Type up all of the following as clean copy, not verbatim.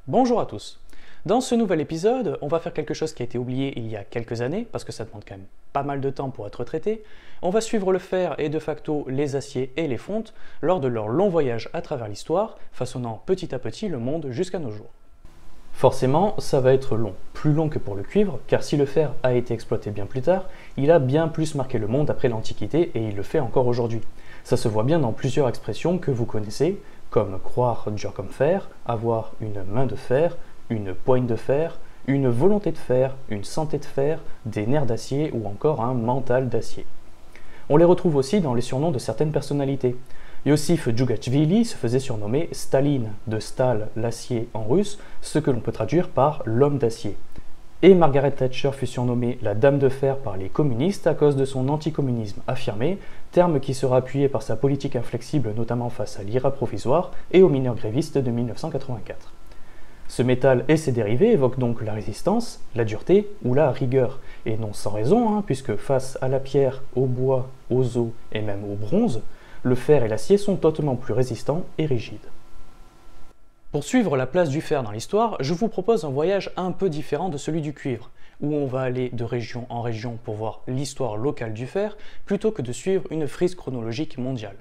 Bonjour à tous. Dans ce nouvel épisode, on va faire quelque chose qui a été oublié il y a quelques années, parce que ça demande quand même pas mal de temps pour être traité. On va suivre le fer et de facto les aciers et les fontes lors de leur long voyage à travers l'histoire, façonnant petit à petit le monde jusqu'à nos jours. Forcément, ça va être long, plus long que pour le cuivre, car si le fer a été exploité bien plus tard, il a bien plus marqué le monde après l'Antiquité et il le fait encore aujourd'hui. Ça se voit bien dans plusieurs expressions que vous connaissez, comme croire dur comme fer, avoir une main de fer, une poigne de fer, une volonté de fer, une santé de fer, des nerfs d'acier ou encore un mental d'acier. On les retrouve aussi dans les surnoms de certaines personnalités. Yossif Djougachvili se faisait surnommer Staline, de Stal, l'acier en russe, ce que l'on peut traduire par l'homme d'acier. Et Margaret Thatcher fut surnommée la Dame de Fer par les communistes à cause de son anticommunisme affirmé, terme qui sera appuyé par sa politique inflexible notamment face à l'IRA provisoire et aux mineurs grévistes de 1984. Ce métal et ses dérivés évoquent donc la résistance, la dureté ou la rigueur, et non sans raison, puisque face à la pierre, au bois, aux os et même au bronze, le fer et l'acier sont hautement plus résistants et rigides. Pour suivre la place du fer dans l'histoire, je vous propose un voyage un peu différent de celui du cuivre, où on va aller de région en région pour voir l'histoire locale du fer, plutôt que de suivre une frise chronologique mondiale.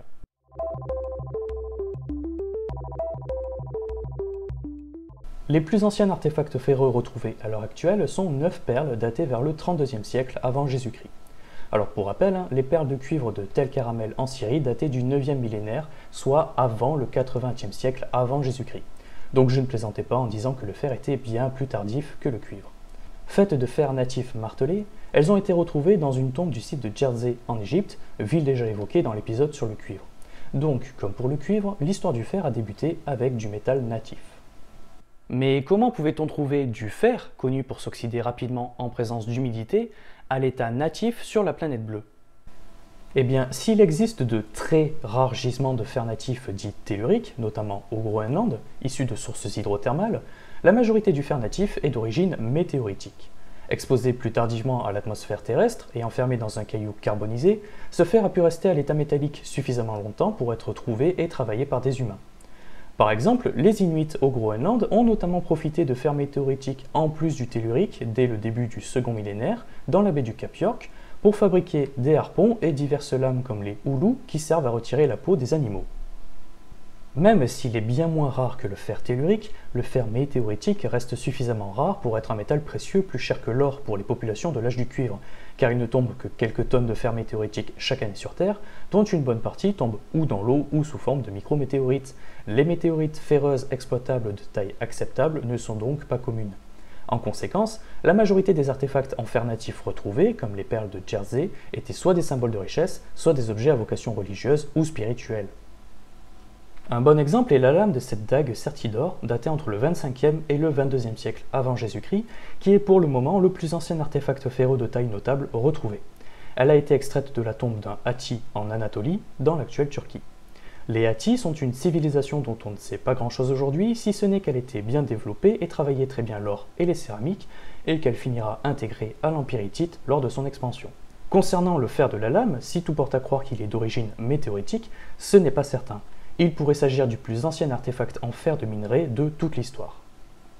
Les plus anciens artefacts ferreux retrouvés à l'heure actuelle sont 9 perles datées vers le 32e siècle avant Jésus-Christ. Alors pour rappel, les perles de cuivre de Tel Caramel en Syrie dataient du 9e millénaire, soit avant le 80e siècle avant Jésus-Christ. Donc je ne plaisantais pas en disant que le fer était bien plus tardif que le cuivre. Faites de fer natif martelé, elles ont été retrouvées dans une tombe du site de Jersey en Égypte, ville déjà évoquée dans l'épisode sur le cuivre. Donc, comme pour le cuivre, l'histoire du fer a débuté avec du métal natif. Mais comment pouvait-on trouver du fer, connu pour s'oxyder rapidement en présence d'humidité, à l'état natif sur la planète bleue? Eh bien, s'il existe de très rares gisements de fer natif dits telluriques, notamment au Groenland, issus de sources hydrothermales, la majorité du fer natif est d'origine météoritique. Exposé plus tardivement à l'atmosphère terrestre et enfermé dans un caillou carbonisé, ce fer a pu rester à l'état métallique suffisamment longtemps pour être trouvé et travaillé par des humains. Par exemple, les Inuits au Groenland ont notamment profité de fer météoritique en plus du tellurique dès le début du second millénaire dans la baie du Cap York pour fabriquer des harpons et diverses lames comme les houlous qui servent à retirer la peau des animaux. Même s'il est bien moins rare que le fer tellurique, le fer météoritique reste suffisamment rare pour être un métal précieux plus cher que l'or pour les populations de l'âge du cuivre, car il ne tombe que quelques tonnes de fer météoritique chaque année sur Terre, dont une bonne partie tombe ou dans l'eau ou sous forme de micrométéorites. Les météorites ferreuses exploitables de taille acceptable ne sont donc pas communes. En conséquence, la majorité des artefacts en fer natif retrouvés, comme les perles de Jersey, étaient soit des symboles de richesse, soit des objets à vocation religieuse ou spirituelle. Un bon exemple est la lame de cette dague Certidor, datée entre le 25e et le 22e siècle avant Jésus-Christ, qui est pour le moment le plus ancien artefact ferreux de taille notable retrouvé. Elle a été extraite de la tombe d'un Hatti en Anatolie, dans l'actuelle Turquie. Les Hattis sont une civilisation dont on ne sait pas grand-chose aujourd'hui, si ce n'est qu'elle était bien développée et travaillait très bien l'or et les céramiques, et qu'elle finira intégrée à l'Empire hittite lors de son expansion. Concernant le fer de la lame, si tout porte à croire qu'il est d'origine météoritique, ce n'est pas certain. Il pourrait s'agir du plus ancien artefact en fer de minerai de toute l'histoire.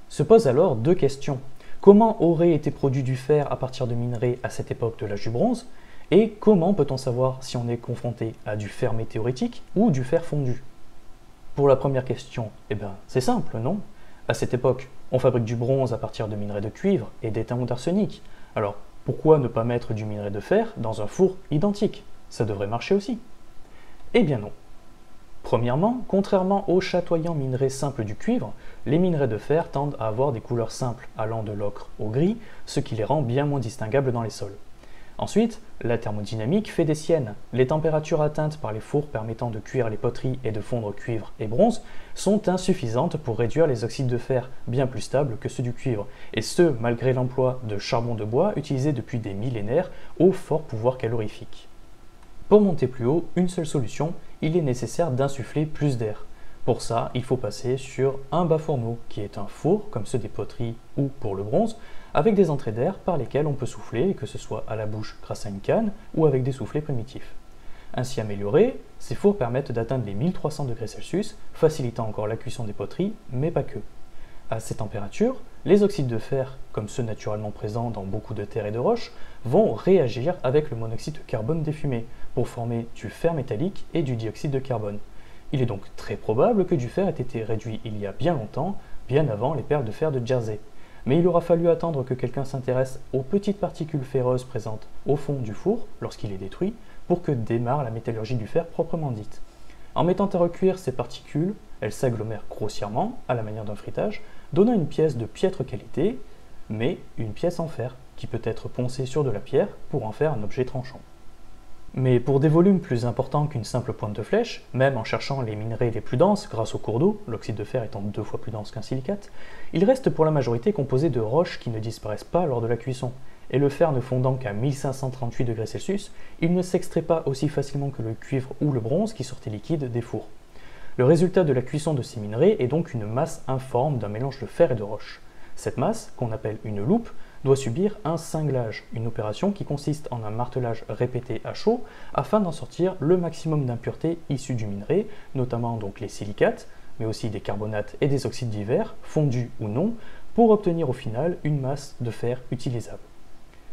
Se posent alors deux questions. Comment aurait été produit du fer à partir de minerais à cette époque de l'âge du bronze? Et comment peut-on savoir si on est confronté à du fer météoritique ou du fer fondu? Pour la première question, c'est simple, non? À cette époque, on fabrique du bronze à partir de minerais de cuivre et d'étain d'arsenic. Alors, pourquoi ne pas mettre du minerai de fer dans un four identique? Ça devrait marcher aussi. Eh bien non. Premièrement, contrairement aux chatoyants minerais simples du cuivre, les minerais de fer tendent à avoir des couleurs simples allant de l'ocre au gris, ce qui les rend bien moins distinguables dans les sols. Ensuite, la thermodynamique fait des siennes. Les températures atteintes par les fours permettant de cuire les poteries et de fondre cuivre et bronze sont insuffisantes pour réduire les oxydes de fer, bien plus stables que ceux du cuivre, et ce malgré l'emploi de charbon de bois utilisé depuis des millénaires au fort pouvoir calorifique. Pour monter plus haut, une seule solution, il est nécessaire d'insuffler plus d'air. Pour ça, il faut passer sur un bas-fourneau, qui est un four, comme ceux des poteries ou pour le bronze, avec des entrées d'air par lesquelles on peut souffler, que ce soit à la bouche grâce à une canne ou avec des soufflets primitifs. Ainsi améliorés, ces fours permettent d'atteindre les 1300 degrés Celsius, facilitant encore la cuisson des poteries, mais pas que. À ces températures, les oxydes de fer, comme ceux naturellement présents dans beaucoup de terres et de roches, vont réagir avec le monoxyde de carbone des fumées pour former du fer métallique et du dioxyde de carbone. Il est donc très probable que du fer ait été réduit il y a bien longtemps, bien avant les perles de fer de Jersey. Mais il aura fallu attendre que quelqu'un s'intéresse aux petites particules ferreuses présentes au fond du four, lorsqu'il est détruit, pour que démarre la métallurgie du fer proprement dite. En mettant à recuire ces particules, elles s'agglomèrent grossièrement, à la manière d'un frittage, donnant une pièce de piètre qualité, mais une pièce en fer, qui peut être poncée sur de la pierre pour en faire un objet tranchant. Mais pour des volumes plus importants qu'une simple pointe de flèche, même en cherchant les minerais les plus denses grâce au cours d'eau, l'oxyde de fer étant 2 fois plus dense qu'un silicate, il reste pour la majorité composé de roches qui ne disparaissent pas lors de la cuisson, et le fer ne fondant qu'à 1538 degrés Celsius, il ne s'extrait pas aussi facilement que le cuivre ou le bronze qui sortaient liquides des fours. Le résultat de la cuisson de ces minerais est donc une masse informe d'un mélange de fer et de roche. Cette masse, qu'on appelle une loupe, doit subir un cinglage, une opération qui consiste en un martelage répété à chaud afin d'en sortir le maximum d'impuretés issues du minerai, notamment donc les silicates, mais aussi des carbonates et des oxydes divers, fondus ou non, pour obtenir au final une masse de fer utilisable.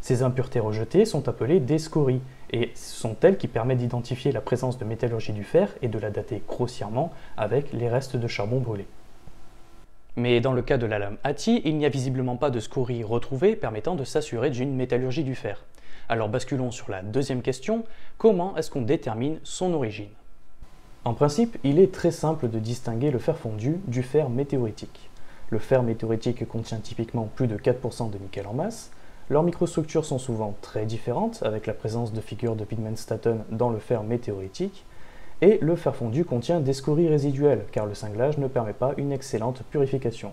Ces impuretés rejetées sont appelées des scories, et ce sont elles qui permettent d'identifier la présence de métallurgie du fer et de la dater grossièrement avec les restes de charbon brûlé. Mais dans le cas de la lame Hattie, il n'y a visiblement pas de scories retrouvées permettant de s'assurer d'une métallurgie du fer. Alors basculons sur la deuxième question, comment est-ce qu'on détermine son origine? En principe, il est très simple de distinguer le fer fondu du fer météoritique. Le fer météoritique contient typiquement plus de 4% de nickel en masse. Leurs microstructures sont souvent très différentes, avec la présence de figures de Widmanstätten dans le fer météoritique. Et le fer fondu contient des scories résiduelles, car le cinglage ne permet pas une excellente purification.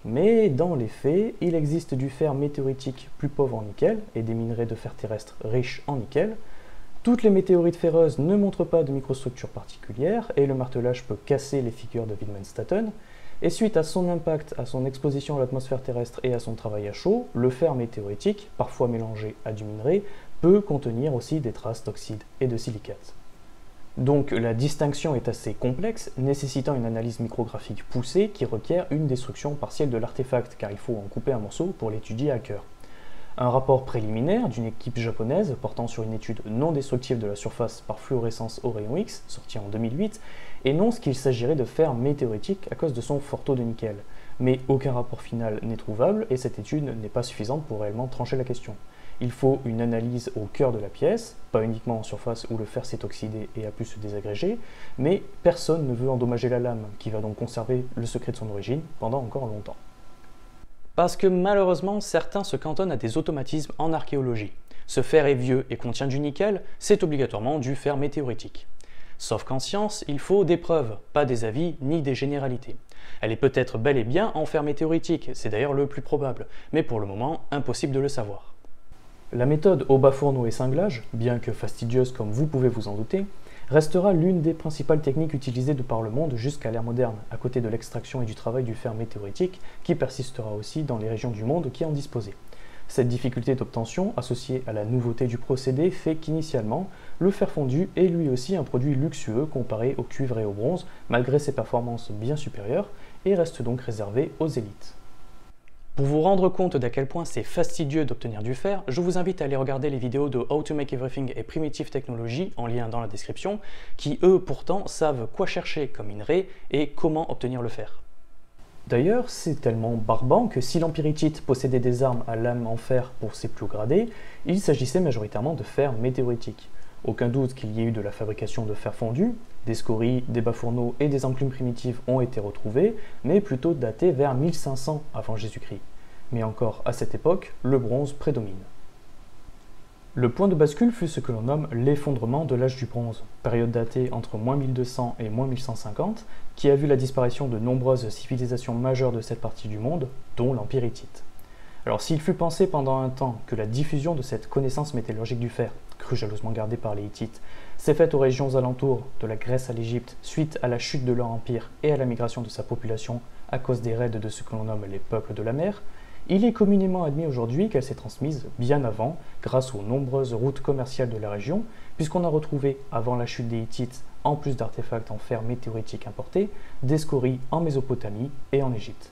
Mais dans les faits, il existe du fer météoritique plus pauvre en nickel et des minerais de fer terrestre riches en nickel. Toutes les météorites ferreuses ne montrent pas de microstructure particulière et le martelage peut casser les figures de Widmanstätten. Et suite à son impact, à son exposition à l'atmosphère terrestre et à son travail à chaud, le fer météoritique, parfois mélangé à du minerai, peut contenir aussi des traces d'oxyde et de silicate. Donc la distinction est assez complexe, nécessitant une analyse micrographique poussée qui requiert une destruction partielle de l'artefact, car il faut en couper un morceau pour l'étudier à cœur. Un rapport préliminaire d'une équipe japonaise portant sur une étude non destructive de la surface par fluorescence au rayon X, sorti en 2008, énonce qu'il s'agirait de fer météoritique à cause de son fort taux de nickel. Mais aucun rapport final n'est trouvable et cette étude n'est pas suffisante pour réellement trancher la question. Il faut une analyse au cœur de la pièce, pas uniquement en surface où le fer s'est oxydé et a pu se désagréger, mais personne ne veut endommager la lame, qui va donc conserver le secret de son origine pendant encore longtemps. Parce que malheureusement, certains se cantonnent à des automatismes en archéologie. Ce fer est vieux et contient du nickel, c'est obligatoirement du fer météoritique. Sauf qu'en science, il faut des preuves, pas des avis ni des généralités. Elle est peut-être bel et bien en fer météoritique, c'est d'ailleurs le plus probable, mais pour le moment, impossible de le savoir. La méthode au bas fourneau et cinglage, bien que fastidieuse comme vous pouvez vous en douter, restera l'une des principales techniques utilisées de par le monde jusqu'à l'ère moderne, à côté de l'extraction et du travail du fer météoritique, qui persistera aussi dans les régions du monde qui en disposaient. Cette difficulté d'obtention, associée à la nouveauté du procédé, fait qu'initialement, le fer fondu est lui aussi un produit luxueux comparé au cuivre et au bronze, malgré ses performances bien supérieures, et reste donc réservé aux élites. Pour vous rendre compte d'à quel point c'est fastidieux d'obtenir du fer, je vous invite à aller regarder les vidéos de How to Make Everything et Primitive Technology en lien dans la description, qui eux pourtant savent quoi chercher comme minerai et comment obtenir le fer. D'ailleurs, c'est tellement barbant que si l'empiricite possédait des armes à lame en fer pour ses plus hauts gradés, il s'agissait majoritairement de fer météoritique. Aucun doute qu'il y ait eu de la fabrication de fer fondu, des scories, des bas-fourneaux et des enclumes primitives ont été retrouvés, mais plutôt datés vers 1500 avant Jésus-Christ. Mais encore à cette époque, le bronze prédomine. Le point de bascule fut ce que l'on nomme l'effondrement de l'âge du bronze, période datée entre -1200 et -1150, qui a vu la disparition de nombreuses civilisations majeures de cette partie du monde, dont l'Empire hittite. Alors s'il fut pensé pendant un temps que la diffusion de cette connaissance métallurgique du fer, crue jalousement gardée par les Hittites, s'est faite aux régions alentours, de la Grèce à l'Égypte, suite à la chute de leur empire et à la migration de sa population à cause des raids de ce que l'on nomme les peuples de la mer, il est communément admis aujourd'hui qu'elle s'est transmise bien avant, grâce aux nombreuses routes commerciales de la région, puisqu'on a retrouvé, avant la chute des Hittites, en plus d'artefacts en fer météoritique importés, des scories en Mésopotamie et en Égypte.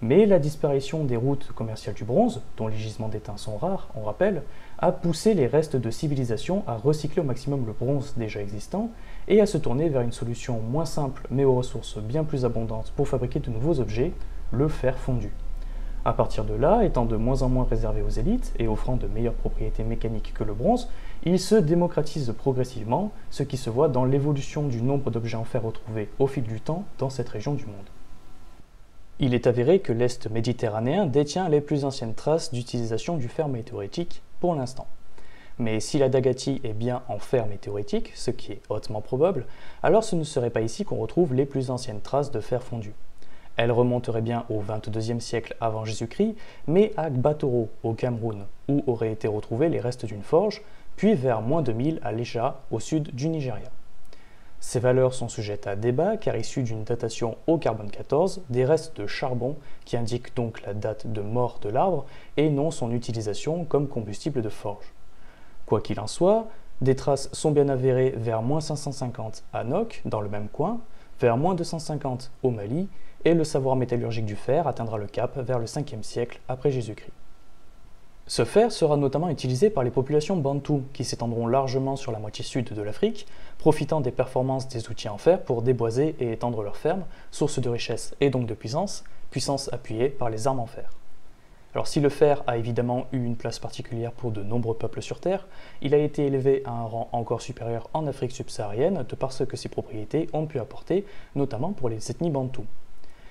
Mais la disparition des routes commerciales du bronze, dont les gisements d'étain sont rares, on rappelle, a poussé les restes de civilisation à recycler au maximum le bronze déjà existant et à se tourner vers une solution moins simple mais aux ressources bien plus abondantes pour fabriquer de nouveaux objets, le fer fondu. À partir de là, étant de moins en moins réservé aux élites et offrant de meilleures propriétés mécaniques que le bronze, il se démocratise progressivement, ce qui se voit dans l'évolution du nombre d'objets en fer retrouvés au fil du temps dans cette région du monde. Il est avéré que l'Est méditerranéen détient les plus anciennes traces d'utilisation du fer météoritique pour l'instant. Mais si la Dagati est bien en fer météoritique, ce qui est hautement probable, alors ce ne serait pas ici qu'on retrouve les plus anciennes traces de fer fondu. Elle remonterait bien au XXIe siècle avant Jésus-Christ, mais à Gbatoro, au Cameroun, où auraient été retrouvés les restes d'une forge, puis vers moins 2000 à Léja, au sud du Nigeria. Ces valeurs sont sujettes à débat car issues d'une datation au carbone 14 des restes de charbon qui indiquent donc la date de mort de l'arbre et non son utilisation comme combustible de forge. Quoi qu'il en soit, des traces sont bien avérées vers moins 550 à Noc, dans le même coin, vers moins 250 au Mali, et le savoir métallurgique du fer atteindra le cap vers le 5e siècle après Jésus-Christ. Ce fer sera notamment utilisé par les populations bantoues qui s'étendront largement sur la moitié sud de l'Afrique, profitant des performances des outils en fer pour déboiser et étendre leurs fermes, source de richesse et donc de puissance, puissance appuyée par les armes en fer. Alors si le fer a évidemment eu une place particulière pour de nombreux peuples sur Terre, il a été élevé à un rang encore supérieur en Afrique subsaharienne de par ce que ses propriétés ont pu apporter, notamment pour les ethnies bantoues.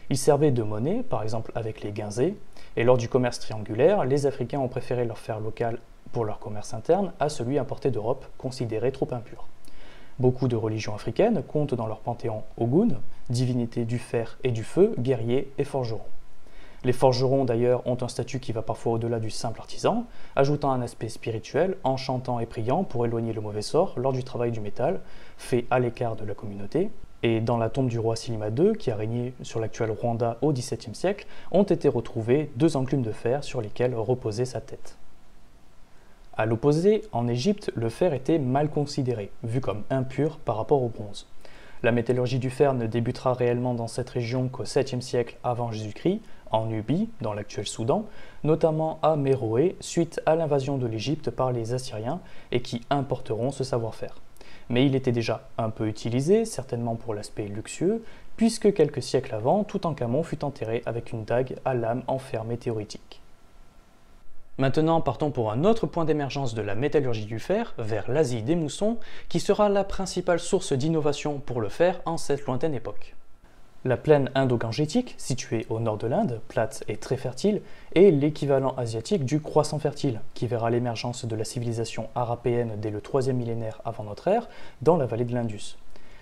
Il servait de monnaie, par exemple avec les guinzés, et lors du commerce triangulaire, les Africains ont préféré leur fer local pour leur commerce interne à celui importé d'Europe, considéré trop impur. Beaucoup de religions africaines comptent dans leur panthéon Ogun, divinité du fer et du feu, guerriers et forgerons. Les forgerons d'ailleurs ont un statut qui va parfois au-delà du simple artisan, ajoutant un aspect spirituel en chantant et priant pour éloigner le mauvais sort lors du travail du métal, fait à l'écart de la communauté. Et dans la tombe du roi Silima II, qui a régné sur l'actuel Rwanda au XVIIe siècle, ont été retrouvées 2 enclumes de fer sur lesquelles reposait sa tête. A l'opposé, en Égypte, le fer était mal considéré, vu comme impur par rapport au bronze. La métallurgie du fer ne débutera réellement dans cette région qu'au 7e siècle avant Jésus-Christ, en Nubie, dans l'actuel Soudan, notamment à Méroé, suite à l'invasion de l'Égypte par les Assyriens, et qui importeront ce savoir-faire. Mais il était déjà un peu utilisé, certainement pour l'aspect luxueux, puisque quelques siècles avant, Toutankhamon fut enterré avec une dague à lame en fer météoritique. Maintenant, partons pour un autre point d'émergence de la métallurgie du fer, vers l'Asie des moussons, qui sera la principale source d'innovation pour le fer en cette lointaine époque. La plaine indo-gangetique, située au nord de l'Inde, plate et très fertile, est l'équivalent asiatique du croissant fertile, qui verra l'émergence de la civilisation arapéenne dès le 3e millénaire avant notre ère, dans la vallée de l'Indus.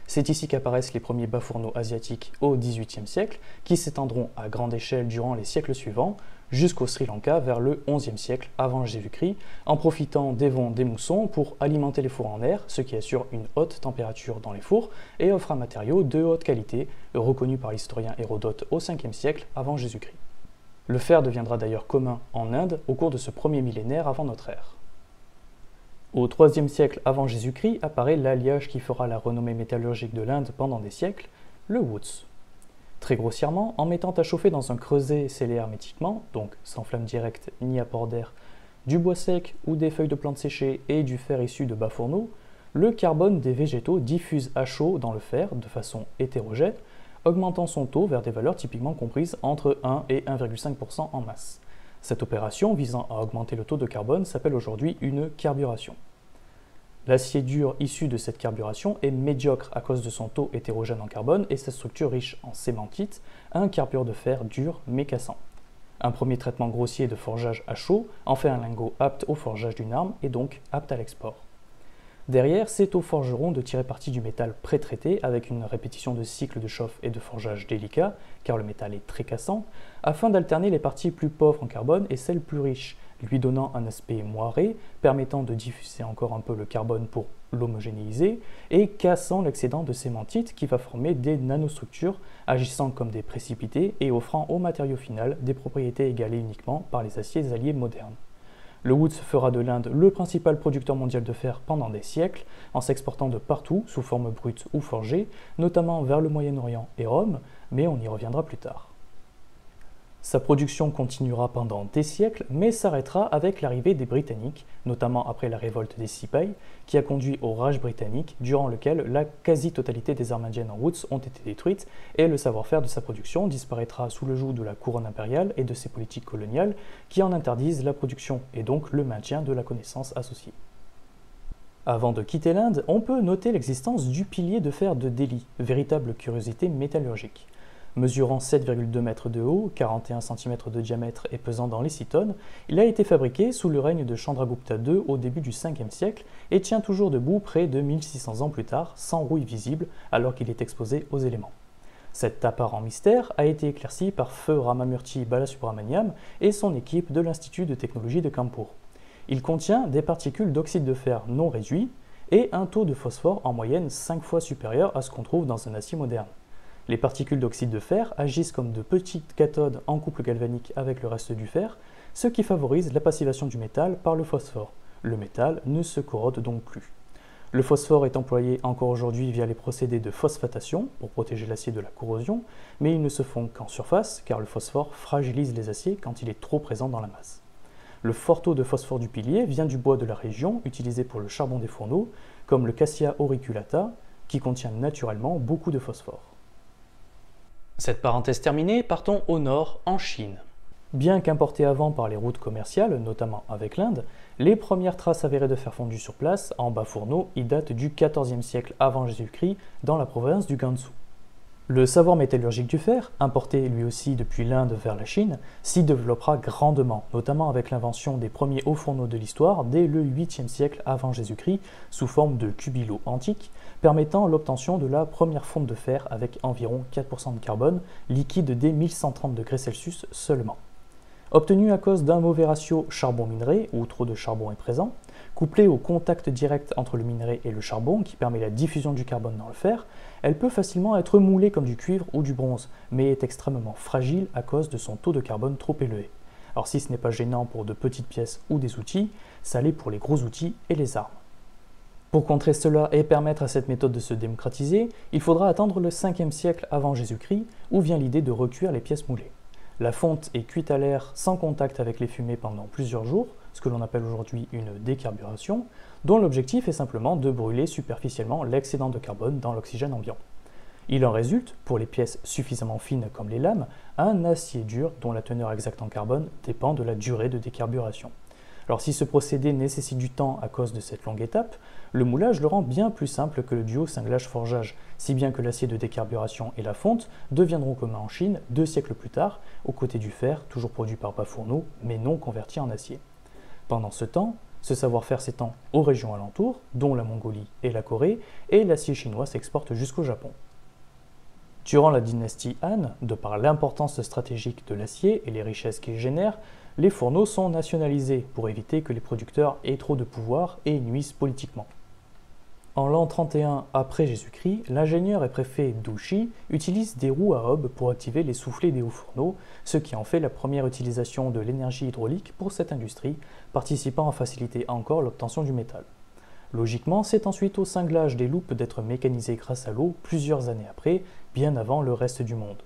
C'est ici qu'apparaissent les premiers bas-fourneaux asiatiques au XVIIIe siècle, qui s'étendront à grande échelle durant les siècles suivants, jusqu'au Sri Lanka vers le XIe siècle avant Jésus-Christ, en profitant des vents des moussons pour alimenter les fours en air, ce qui assure une haute température dans les fours et offre un matériau de haute qualité, reconnu par l'historien Hérodote au 5e siècle avant Jésus-Christ. Le fer deviendra d'ailleurs commun en Inde au cours de ce premier millénaire avant notre ère. Au IIIe siècle avant Jésus-Christ apparaît l'alliage qui fera la renommée métallurgique de l'Inde pendant des siècles, le woods. Très grossièrement, en mettant à chauffer dans un creuset scellé hermétiquement, donc sans flamme directe ni apport d'air, du bois sec ou des feuilles de plantes séchées et du fer issu de bas fourneaux, le carbone des végétaux diffuse à chaud dans le fer de façon hétérogène, augmentant son taux vers des valeurs typiquement comprises entre 1 et 1,5% en masse. Cette opération visant à augmenter le taux de carbone s'appelle aujourd'hui une carburation. L'acier dur issu de cette carburation est médiocre à cause de son taux hétérogène en carbone et sa structure riche en cémentite, un carbure de fer dur mais cassant. Un premier traitement grossier de forgeage à chaud en fait un lingot apte au forgeage d'une arme et donc apte à l'export. Derrière, c'est au forgeron de tirer parti du métal pré-traité avec une répétition de cycles de chauffe et de forgeage délicat, car le métal est très cassant, afin d'alterner les parties plus pauvres en carbone et celles plus riches, lui donnant un aspect moiré, permettant de diffuser encore un peu le carbone pour l'homogénéiser, et cassant l'excédent de cémentite qui va former des nanostructures, agissant comme des précipités et offrant au matériau final des propriétés égalées uniquement par les aciers alliés modernes. Le Woods fera de l'Inde le principal producteur mondial de fer pendant des siècles, en s'exportant de partout sous forme brute ou forgée, notamment vers le Moyen-Orient et Rome, mais on y reviendra plus tard. Sa production continuera pendant des siècles, mais s'arrêtera avec l'arrivée des Britanniques, notamment après la révolte des Cipayes, qui a conduit au Raj britannique, durant lequel la quasi-totalité des armes indiennes en Roots ont été détruites, et le savoir-faire de sa production disparaîtra sous le joug de la couronne impériale et de ses politiques coloniales, qui en interdisent la production, et donc le maintien de la connaissance associée. Avant de quitter l'Inde, on peut noter l'existence du pilier de fer de Delhi, véritable curiosité métallurgique. Mesurant 7,2 mètres de haut, 41 cm de diamètre et pesant dans les 6 tonnes, il a été fabriqué sous le règne de Chandragupta II au début du 5e siècle et tient toujours debout près de 1600 ans plus tard, sans rouille visible, alors qu'il est exposé aux éléments. Cet apparent mystère a été éclairci par Feu Ramamurthy Balasubramaniam et son équipe de l'Institut de technologie de Kanpur. Il contient des particules d'oxyde de fer non réduit et un taux de phosphore en moyenne 5 fois supérieur à ce qu'on trouve dans un acier moderne. Les particules d'oxyde de fer agissent comme de petites cathodes en couple galvanique avec le reste du fer, ce qui favorise la passivation du métal par le phosphore. Le métal ne se corrode donc plus. Le phosphore est employé encore aujourd'hui via les procédés de phosphatation pour protéger l'acier de la corrosion, mais ils ne se font qu'en surface car le phosphore fragilise les aciers quand il est trop présent dans la masse. Le fort taux de phosphore du pilier vient du bois de la région utilisé pour le charbon des fourneaux, comme le Cassia auriculata, qui contient naturellement beaucoup de phosphore. Cette parenthèse terminée, partons au nord, en Chine. Bien qu'importé avant par les routes commerciales, notamment avec l'Inde, les premières traces avérées de fer fondu sur place, en bas fourneau, y datent du XIVe siècle avant Jésus-Christ, dans la province du Gansu. Le savoir métallurgique du fer, importé lui aussi depuis l'Inde vers la Chine, s'y développera grandement, notamment avec l'invention des premiers hauts fourneaux de l'histoire dès le 8e siècle avant Jésus-Christ, sous forme de cubilots antiques, permettant l'obtention de la première fonte de fer avec environ 4% de carbone, liquide dès 1130 degrés Celsius seulement. Obtenue à cause d'un mauvais ratio charbon-minerai, où trop de charbon est présent, couplée au contact direct entre le minerai et le charbon qui permet la diffusion du carbone dans le fer, elle peut facilement être moulée comme du cuivre ou du bronze, mais est extrêmement fragile à cause de son taux de carbone trop élevé. Alors si ce n'est pas gênant pour de petites pièces ou des outils, ça l'est pour les gros outils et les armes. Pour contrer cela et permettre à cette méthode de se démocratiser, il faudra attendre le 5e siècle avant Jésus-Christ, où vient l'idée de recuire les pièces moulées. La fonte est cuite à l'air sans contact avec les fumées pendant plusieurs jours, ce que l'on appelle aujourd'hui une décarburation, dont l'objectif est simplement de brûler superficiellement l'excédent de carbone dans l'oxygène ambiant. Il en résulte, pour les pièces suffisamment fines comme les lames, un acier dur dont la teneur exacte en carbone dépend de la durée de décarburation. Alors si ce procédé nécessite du temps à cause de cette longue étape, le moulage le rend bien plus simple que le duo cinglage-forgeage, si bien que l'acier de décarburation et la fonte deviendront communs en Chine 2 siècles plus tard, aux côtés du fer, toujours produit par bas fourneau, mais non converti en acier. Pendant ce temps, ce savoir-faire s'étend aux régions alentours, dont la Mongolie et la Corée, et l'acier chinois s'exporte jusqu'au Japon. Durant la dynastie Han, de par l'importance stratégique de l'acier et les richesses qu'il génère, les fourneaux sont nationalisés pour éviter que les producteurs aient trop de pouvoir et nuisent politiquement. En l'an 31 après Jésus-Christ, l'ingénieur et préfet Dushi utilise des roues à hobbe pour activer les soufflets des hauts fourneaux, ce qui en fait la première utilisation de l'énergie hydraulique pour cette industrie, participant à faciliter encore l'obtention du métal. Logiquement, c'est ensuite au cinglage des loupes d'être mécanisé grâce à l'eau plusieurs années après, bien avant le reste du monde.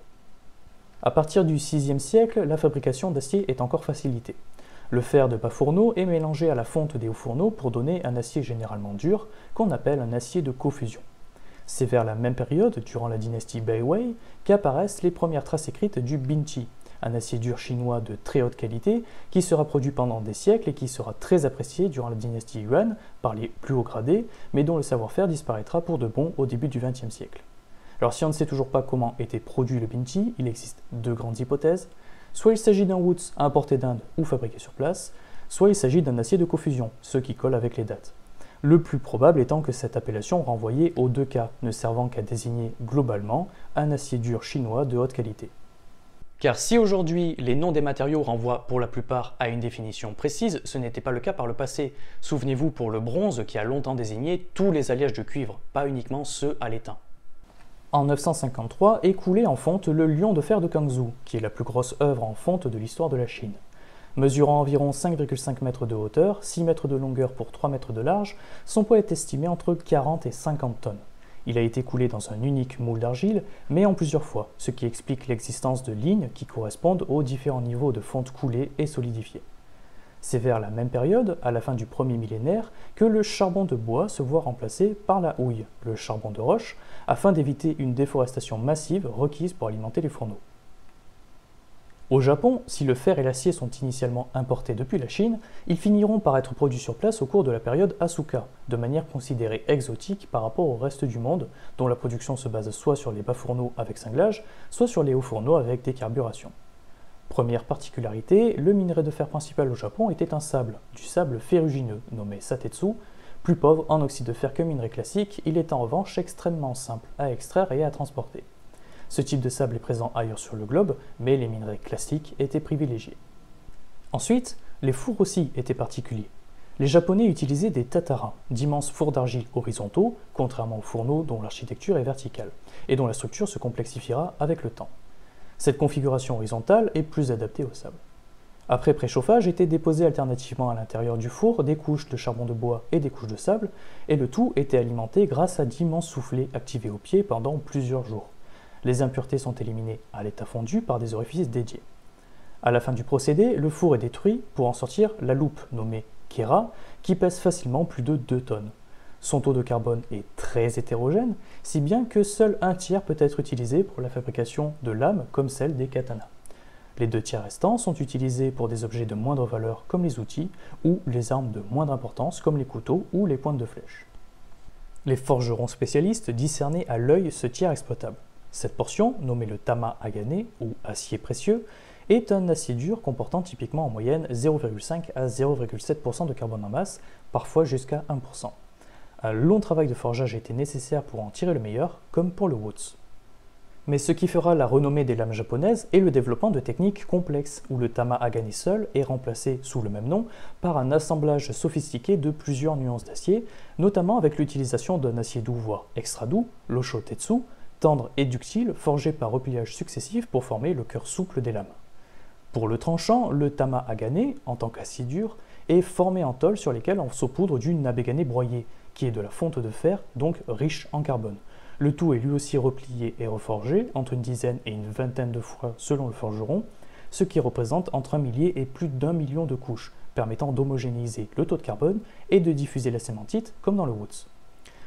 À partir du 6e siècle, la fabrication d'acier est encore facilitée. Le fer de bas fourneau est mélangé à la fonte des hauts fourneaux pour donner un acier généralement dur, qu'on appelle un acier de cofusion. C'est vers la même période, durant la dynastie Beiwei, qu'apparaissent les premières traces écrites du binchi, un acier dur chinois de très haute qualité qui sera produit pendant des siècles et qui sera très apprécié durant la dynastie Yuan par les plus hauts gradés, mais dont le savoir-faire disparaîtra pour de bon au début du XXe siècle. Alors si on ne sait toujours pas comment était produit le binchi, il existe 2 grandes hypothèses. Soit il s'agit d'un woods importé d'Inde ou fabriqué sur place, soit il s'agit d'un acier de cofusion, ce qui colle avec les dates. Le plus probable étant que cette appellation renvoyait aux 2 cas, ne servant qu'à désigner globalement un acier dur chinois de haute qualité. Car si aujourd'hui les noms des matériaux renvoient pour la plupart à une définition précise, ce n'était pas le cas par le passé. Souvenez-vous pour le bronze qui a longtemps désigné tous les alliages de cuivre, pas uniquement ceux à l'étain. En 953 est coulé en fonte le lion de fer de Kangzhou, qui est la plus grosse œuvre en fonte de l'histoire de la Chine. Mesurant environ 5,5 mètres de hauteur, 6 mètres de longueur pour 3 mètres de large, son poids est estimé entre 40 et 50 tonnes. Il a été coulé dans un unique moule d'argile, mais en plusieurs fois, ce qui explique l'existence de lignes qui correspondent aux différents niveaux de fonte coulée et solidifiée. C'est vers la même période, à la fin du premier millénaire, que le charbon de bois se voit remplacé par la houille, le charbon de roche, afin d'éviter une déforestation massive requise pour alimenter les fourneaux. Au Japon, si le fer et l'acier sont initialement importés depuis la Chine, ils finiront par être produits sur place au cours de la période Asuka, de manière considérée exotique par rapport au reste du monde, dont la production se base soit sur les bas fourneaux avec cinglage, soit sur les hauts fourneaux avec décarburation. Première particularité, le minerai de fer principal au Japon était un sable, du sable ferrugineux, nommé satetsu, plus pauvre en oxyde de fer que minerai classique, il est en revanche extrêmement simple à extraire et à transporter. Ce type de sable est présent ailleurs sur le globe, mais les minerais classiques étaient privilégiés. Ensuite, les fours aussi étaient particuliers. Les Japonais utilisaient des tatara, d'immenses fours d'argile horizontaux, contrairement aux fourneaux dont l'architecture est verticale, et dont la structure se complexifiera avec le temps. Cette configuration horizontale est plus adaptée au sable. Après préchauffage, étaient déposées alternativement à l'intérieur du four des couches de charbon de bois et des couches de sable, et le tout était alimenté grâce à d'immenses soufflets activés au pied pendant plusieurs jours. Les impuretés sont éliminées à l'état fondu par des orifices dédiés. À la fin du procédé, le four est détruit pour en sortir la loupe, nommée kera, qui pèse facilement plus de 2 tonnes. Son taux de carbone est très hétérogène, si bien que seul un tiers peut être utilisé pour la fabrication de lames comme celle des katanas. Les 2 tiers restants sont utilisés pour des objets de moindre valeur comme les outils ou les armes de moindre importance comme les couteaux ou les pointes de flèche. Les forgerons spécialistes discernaient à l'œil ce tiers exploitable. Cette portion, nommée le tama agane ou acier précieux, est un acier dur comportant typiquement en moyenne 0,5 à 0,7% de carbone en masse, parfois jusqu'à 1%. Un long travail de forgeage a été nécessaire pour en tirer le meilleur, comme pour le Woods. Mais ce qui fera la renommée des lames japonaises est le développement de techniques complexes, où le tama agane seul est remplacé sous le même nom par un assemblage sophistiqué de plusieurs nuances d'acier, notamment avec l'utilisation d'un acier doux voire extra doux, l'oshotetsu, tendre et ductile, forgé par repliage successif pour former le cœur souple des lames. Pour le tranchant, le tama agane, en tant qu'acier dur, est formé en tôle sur lesquelles on saupoudre du nabegane broyé, qui est de la fonte de fer, donc riche en carbone. Le tout est lui aussi replié et reforgé entre une dizaine et une vingtaine de fois selon le forgeron, ce qui représente entre 1 millier et plus d'1 million de couches, permettant d'homogénéiser le taux de carbone et de diffuser la cémentite comme dans le Woods.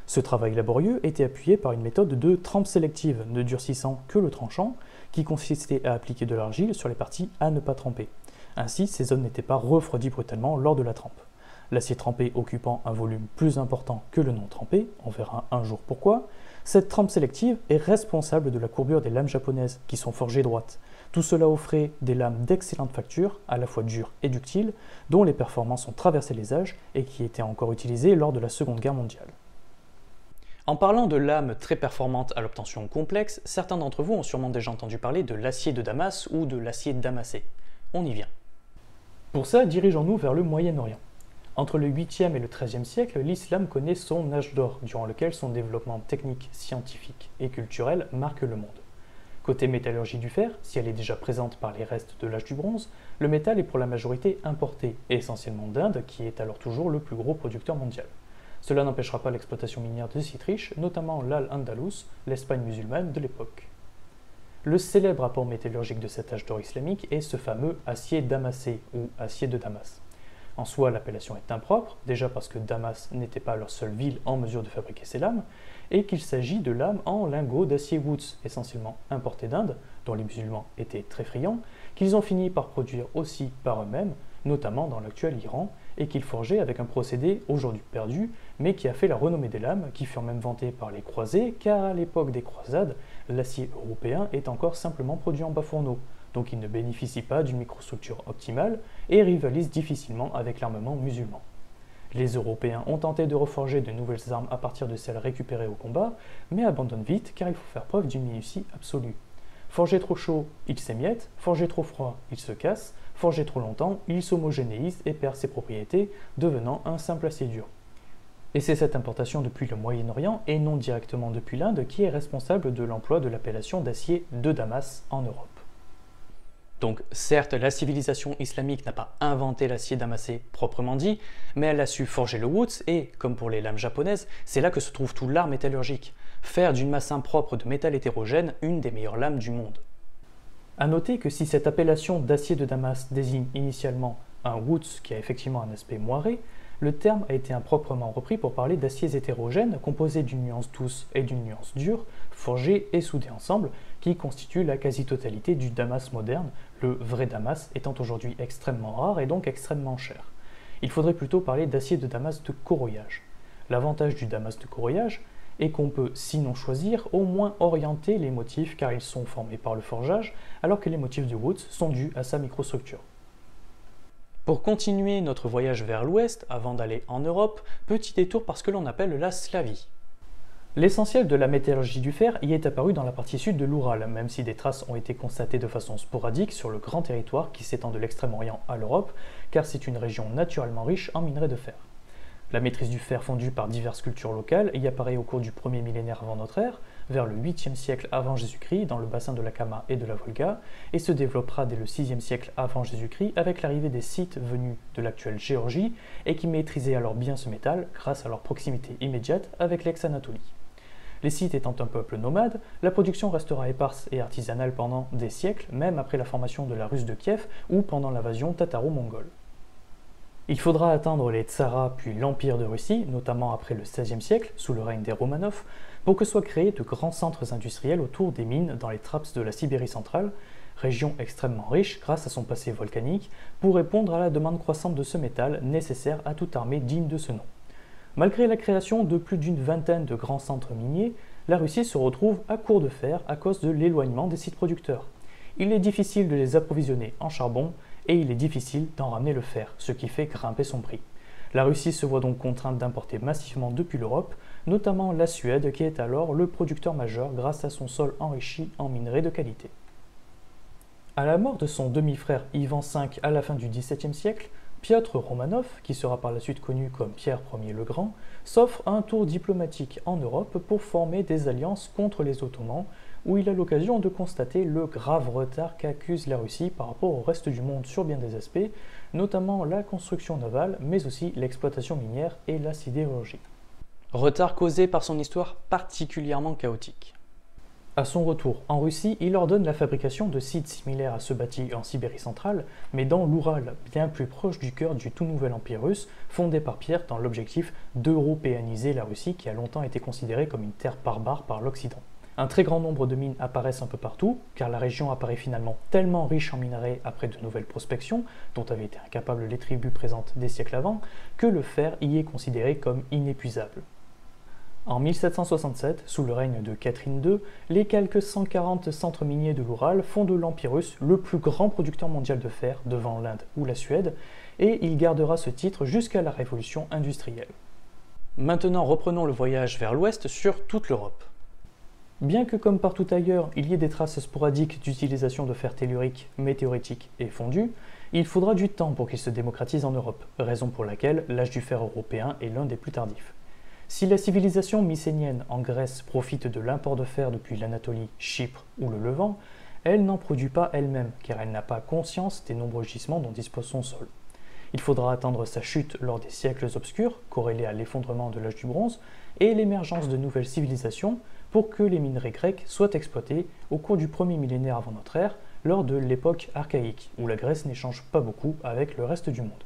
Ce travail laborieux était appuyé par une méthode de trempe sélective, ne durcissant que le tranchant, qui consistait à appliquer de l'argile sur les parties à ne pas tremper. Ainsi, ces zones n'étaient pas refroidies brutalement lors de la trempe. L'acier trempé occupant un volume plus important que le non trempé, on verra un jour pourquoi, cette trempe sélective est responsable de la courbure des lames japonaises, qui sont forgées droites. Tout cela offrait des lames d'excellente facture, à la fois dures et ductiles, dont les performances ont traversé les âges et qui étaient encore utilisées lors de la Seconde Guerre mondiale. En parlant de lames très performantes à l'obtention complexe, certains d'entre vous ont sûrement déjà entendu parler de l'acier de Damas ou de l'acier damasé. On y vient. Pour ça, dirigeons-nous vers le Moyen-Orient. Entre le 8e et le 13e siècle, l'islam connaît son âge d'or, durant lequel son développement technique, scientifique et culturel marque le monde. Côté métallurgie du fer, si elle est déjà présente par les restes de l'âge du bronze, le métal est pour la majorité importé, essentiellement d'Inde, qui est alors toujours le plus gros producteur mondial. Cela n'empêchera pas l'exploitation minière de sites riches, notamment l'Al-Andalus, l'Espagne musulmane de l'époque. Le célèbre apport métallurgique de cet âge d'or islamique est ce fameux acier damasé ou acier de Damas. En soi, l'appellation est impropre, déjà parce que Damas n'était pas leur seule ville en mesure de fabriquer ces lames, et qu'il s'agit de lames en lingots d'acier Woods, essentiellement importés d'Inde, dont les musulmans étaient très friands, qu'ils ont fini par produire aussi par eux-mêmes, notamment dans l'actuel Iran, et qu'ils forgeaient avec un procédé aujourd'hui perdu, mais qui a fait la renommée des lames, qui furent même vantées par les croisés, car à l'époque des croisades, l'acier européen est encore simplement produit en bas fourneau, donc il ne bénéficie pas d'une microstructure optimale et rivalise difficilement avec l'armement musulman. Les Européens ont tenté de reforger de nouvelles armes à partir de celles récupérées au combat, mais abandonnent vite car il faut faire preuve d'une minutie absolue. Forger trop chaud, il s'émiette, forger trop froid, il se casse, forger trop longtemps, il s'homogénéise et perd ses propriétés, devenant un simple acier dur. Et c'est cette importation depuis le Moyen-Orient, et non directement depuis l'Inde, qui est responsable de l'emploi de l'appellation d'acier de Damas en Europe. Donc certes, la civilisation islamique n'a pas inventé l'acier damasé proprement dit, mais elle a su forger le Woods et, comme pour les lames japonaises, c'est là que se trouve tout l'art métallurgique. faire d'une masse impropre de métal hétérogène une des meilleures lames du monde. A noter que si cette appellation d'acier de Damas désigne initialement un woods qui a effectivement un aspect moiré, le terme a été improprement repris pour parler d'aciers hétérogènes composés d'une nuance douce et d'une nuance dure, forgés et soudés ensemble, qui constituent la quasi-totalité du Damas moderne, le vrai Damas étant aujourd'hui extrêmement rare et donc extrêmement cher. Il faudrait plutôt parler d'acier de Damas de corroyage. L'avantage du Damas de corroyage est qu'on peut, sinon choisir, au moins orienter les motifs car ils sont formés par le forgeage, alors que les motifs du Woods sont dus à sa microstructure. Pour continuer notre voyage vers l'ouest, avant d'aller en Europe, petit détour par ce que l'on appelle la Slavie. L'essentiel de la métallurgie du fer y est apparu dans la partie sud de l'Oural, même si des traces ont été constatées de façon sporadique sur le grand territoire qui s'étend de l'Extrême-Orient à l'Europe, car c'est une région naturellement riche en minerais de fer. La maîtrise du fer fondu par diverses cultures locales y apparaît au cours du premier millénaire avant notre ère, vers le 8e siècle avant Jésus-Christ dans le bassin de la Kama et de la Volga, et se développera dès le 6e siècle avant Jésus-Christ avec l'arrivée des Scythes venus de l'actuelle Géorgie et qui maîtrisaient alors bien ce métal grâce à leur proximité immédiate avec l'ex-Anatolie. Les Scythes étant un peuple nomade, la production restera éparse et artisanale pendant des siècles, même après la formation de la Russe de Kiev ou pendant l'invasion tataro-mongole. Il faudra attendre les Tsarats puis l'Empire de Russie, notamment après le XVIe siècle, sous le règne des Romanov, pour que soient créés de grands centres industriels autour des mines dans les trappes de la Sibérie centrale, région extrêmement riche grâce à son passé volcanique, pour répondre à la demande croissante de ce métal nécessaire à toute armée digne de ce nom. Malgré la création de plus d'une vingtaine de grands centres miniers, la Russie se retrouve à court de fer à cause de l'éloignement des sites producteurs. Il est difficile de les approvisionner en charbon et il est difficile d'en ramener le fer, ce qui fait grimper son prix. La Russie se voit donc contrainte d'importer massivement depuis l'Europe, notamment la Suède qui est alors le producteur majeur grâce à son sol enrichi en minerais de qualité. À la mort de son demi-frère Ivan V à la fin du XVIIe siècle, Piotr Romanov, qui sera par la suite connu comme Pierre Ier le Grand, s'offre un tour diplomatique en Europe pour former des alliances contre les Ottomans, où il a l'occasion de constater le grave retard qu'accuse la Russie par rapport au reste du monde sur bien des aspects, notamment la construction navale, mais aussi l'exploitation minière et la sidérurgie. Retard causé par son histoire particulièrement chaotique. À son retour en Russie, il ordonne la fabrication de sites similaires à ceux bâtis en Sibérie centrale, mais dans l'Oural, bien plus proche du cœur du tout nouvel empire russe, fondé par Pierre dans l'objectif d'européaniser la Russie qui a longtemps été considérée comme une terre barbare par l'Occident. Un très grand nombre de mines apparaissent un peu partout, car la région apparaît finalement tellement riche en minerais après de nouvelles prospections, dont avaient été incapables les tribus présentes des siècles avant, que le fer y est considéré comme inépuisable. En 1767, sous le règne de Catherine II, les quelques 140 centres miniers de l'Oural font de l'Empire russe le plus grand producteur mondial de fer devant l'Inde ou la Suède, et il gardera ce titre jusqu'à la révolution industrielle. Maintenant reprenons le voyage vers l'ouest sur toute l'Europe. Bien que comme partout ailleurs, il y ait des traces sporadiques d'utilisation de fer tellurique, météoritique et fondu, il faudra du temps pour qu'il se démocratise en Europe, raison pour laquelle l'âge du fer européen est l'un des plus tardifs. Si la civilisation mycénienne en Grèce profite de l'import de fer depuis l'Anatolie, Chypre ou le Levant, elle n'en produit pas elle-même, car elle n'a pas conscience des nombreux gisements dont dispose son sol. Il faudra attendre sa chute lors des siècles obscurs, corrélés à l'effondrement de l'âge du bronze, et l'émergence de nouvelles civilisations pour que les minerais grecs soient exploités au cours du premier millénaire avant notre ère, lors de l'époque archaïque, où la Grèce n'échange pas beaucoup avec le reste du monde.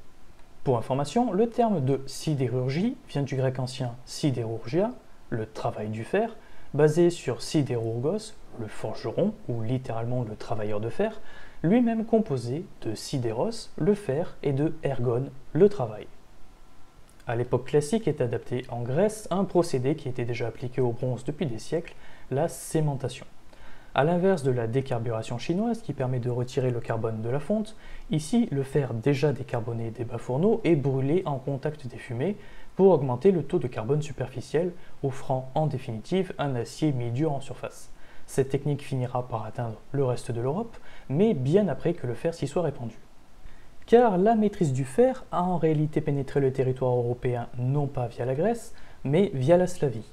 Pour information, le terme de sidérurgie vient du grec ancien sidérurgia, le travail du fer, basé sur sidérurgos, le forgeron, ou littéralement le travailleur de fer, lui-même composé de sidéros, le fer, et de ergon, le travail. À l'époque classique est adapté en Grèce un procédé qui était déjà appliqué au bronze depuis des siècles, la cémentation. A l'inverse de la décarburation chinoise qui permet de retirer le carbone de la fonte, ici le fer déjà décarboné des bas-fourneaux est brûlé en contact des fumées pour augmenter le taux de carbone superficiel, offrant en définitive un acier mi-dur en surface. Cette technique finira par atteindre le reste de l'Europe, mais bien après que le fer s'y soit répandu. Car la maîtrise du fer a en réalité pénétré le territoire européen non pas via la Grèce, mais via la Slavie.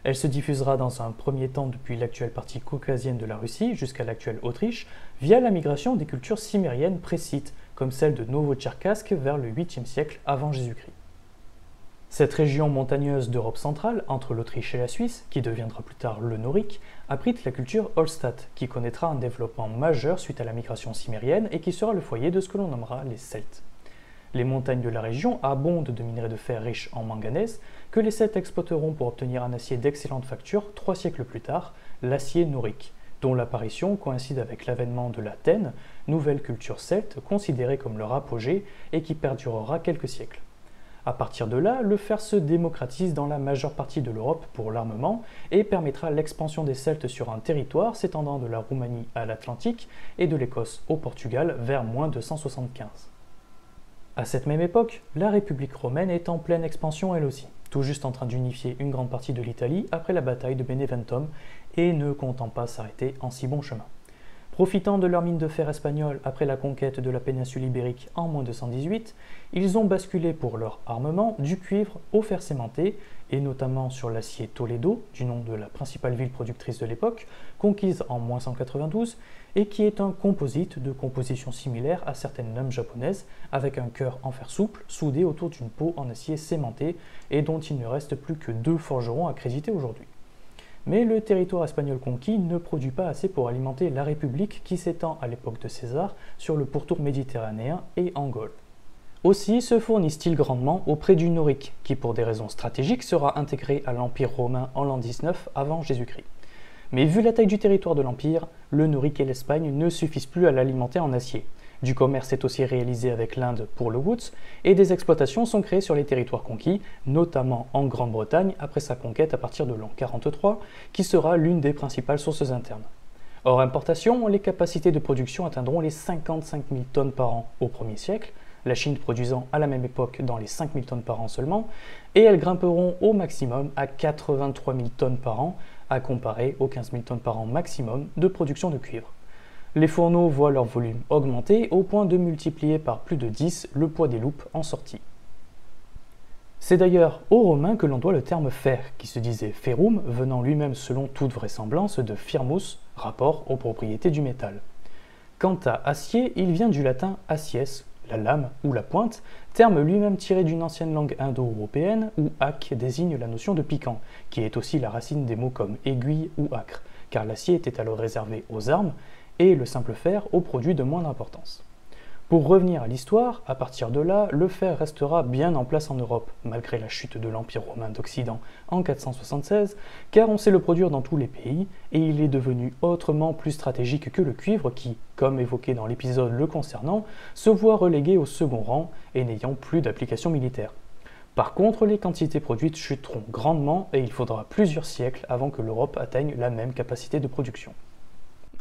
Elle se diffusera dans un premier temps depuis l'actuelle partie caucasienne de la Russie jusqu'à l'actuelle Autriche via la migration des cultures cimériennes pré-scythes, comme celle de Novotcherkassk vers le 8e siècle avant Jésus-Christ. Cette région montagneuse d'Europe centrale, entre l'Autriche et la Suisse, qui deviendra plus tard le Norique, abrite la culture Hallstatt, qui connaîtra un développement majeur suite à la migration cimérienne et qui sera le foyer de ce que l'on nommera les Celtes. Les montagnes de la région abondent de minerais de fer riches en manganèse que les Celtes exploiteront pour obtenir un acier d'excellente facture 3 siècles plus tard, l'acier norique, dont l'apparition coïncide avec l'avènement de la tène, nouvelle culture celte considérée comme leur apogée et qui perdurera quelques siècles. À partir de là, le fer se démocratise dans la majeure partie de l'Europe pour l'armement et permettra l'expansion des Celtes sur un territoire s'étendant de la Roumanie à l'Atlantique et de l'Écosse au Portugal vers moins de 175. À cette même époque, la République romaine est en pleine expansion elle aussi, tout juste en train d'unifier une grande partie de l'Italie après la bataille de Beneventum et ne comptant pas s'arrêter en si bon chemin. Profitant de leurs mines de fer espagnoles après la conquête de la péninsule ibérique en moins de 118, ils ont basculé pour leur armement du cuivre au fer cimenté, et notamment sur l'acier Toledo, du nom de la principale ville productrice de l'époque, conquise en moins 192, et qui est un composite de composition similaire à certaines lames japonaises, avec un cœur en fer souple soudé autour d'une peau en acier sémenté, et dont il ne reste plus que 2 forgerons accrédités aujourd'hui. Mais le territoire espagnol conquis ne produit pas assez pour alimenter la République qui s'étend à l'époque de César sur le pourtour méditerranéen et en Gaule. Aussi se fournissent-ils grandement auprès du Norique, qui pour des raisons stratégiques sera intégré à l'Empire romain en l'an 19 avant Jésus-Christ. Mais vu la taille du territoire de l'Empire, le Norique et l'Espagne ne suffisent plus à l'alimenter en acier. Du commerce est aussi réalisé avec l'Inde pour le Woods, et des exploitations sont créées sur les territoires conquis, notamment en Grande-Bretagne après sa conquête à partir de l'an 43, qui sera l'une des principales sources internes. Hors importation, les capacités de production atteindront les 55 000 tonnes par an au 1er siècle, la Chine produisant à la même époque dans les 5 000 tonnes par an seulement, et elles grimperont au maximum à 83 000 tonnes par an, à comparer aux 15 000 tonnes par an maximum de production de cuivre. Les fourneaux voient leur volume augmenter au point de multiplier par plus de 10 le poids des loupes en sortie. C'est d'ailleurs aux Romains que l'on doit le terme fer, qui se disait ferum, venant lui-même selon toute vraisemblance de firmus, rapport aux propriétés du métal. Quant à acier, il vient du latin acies, la lame ou la pointe, terme lui-même tiré d'une ancienne langue indo-européenne où ac désigne la notion de piquant, qui est aussi la racine des mots comme aiguille ou acre, car l'acier était alors réservé aux armes, et le simple fer aux produits de moindre importance. Pour revenir à l'histoire, à partir de là, le fer restera bien en place en Europe, malgré la chute de l'Empire romain d'Occident en 476, car on sait le produire dans tous les pays, et il est devenu autrement plus stratégique que le cuivre qui, comme évoqué dans l'épisode le concernant, se voit relégué au second rang et n'ayant plus d'application militaire. Par contre, les quantités produites chuteront grandement et il faudra plusieurs siècles avant que l'Europe atteigne la même capacité de production.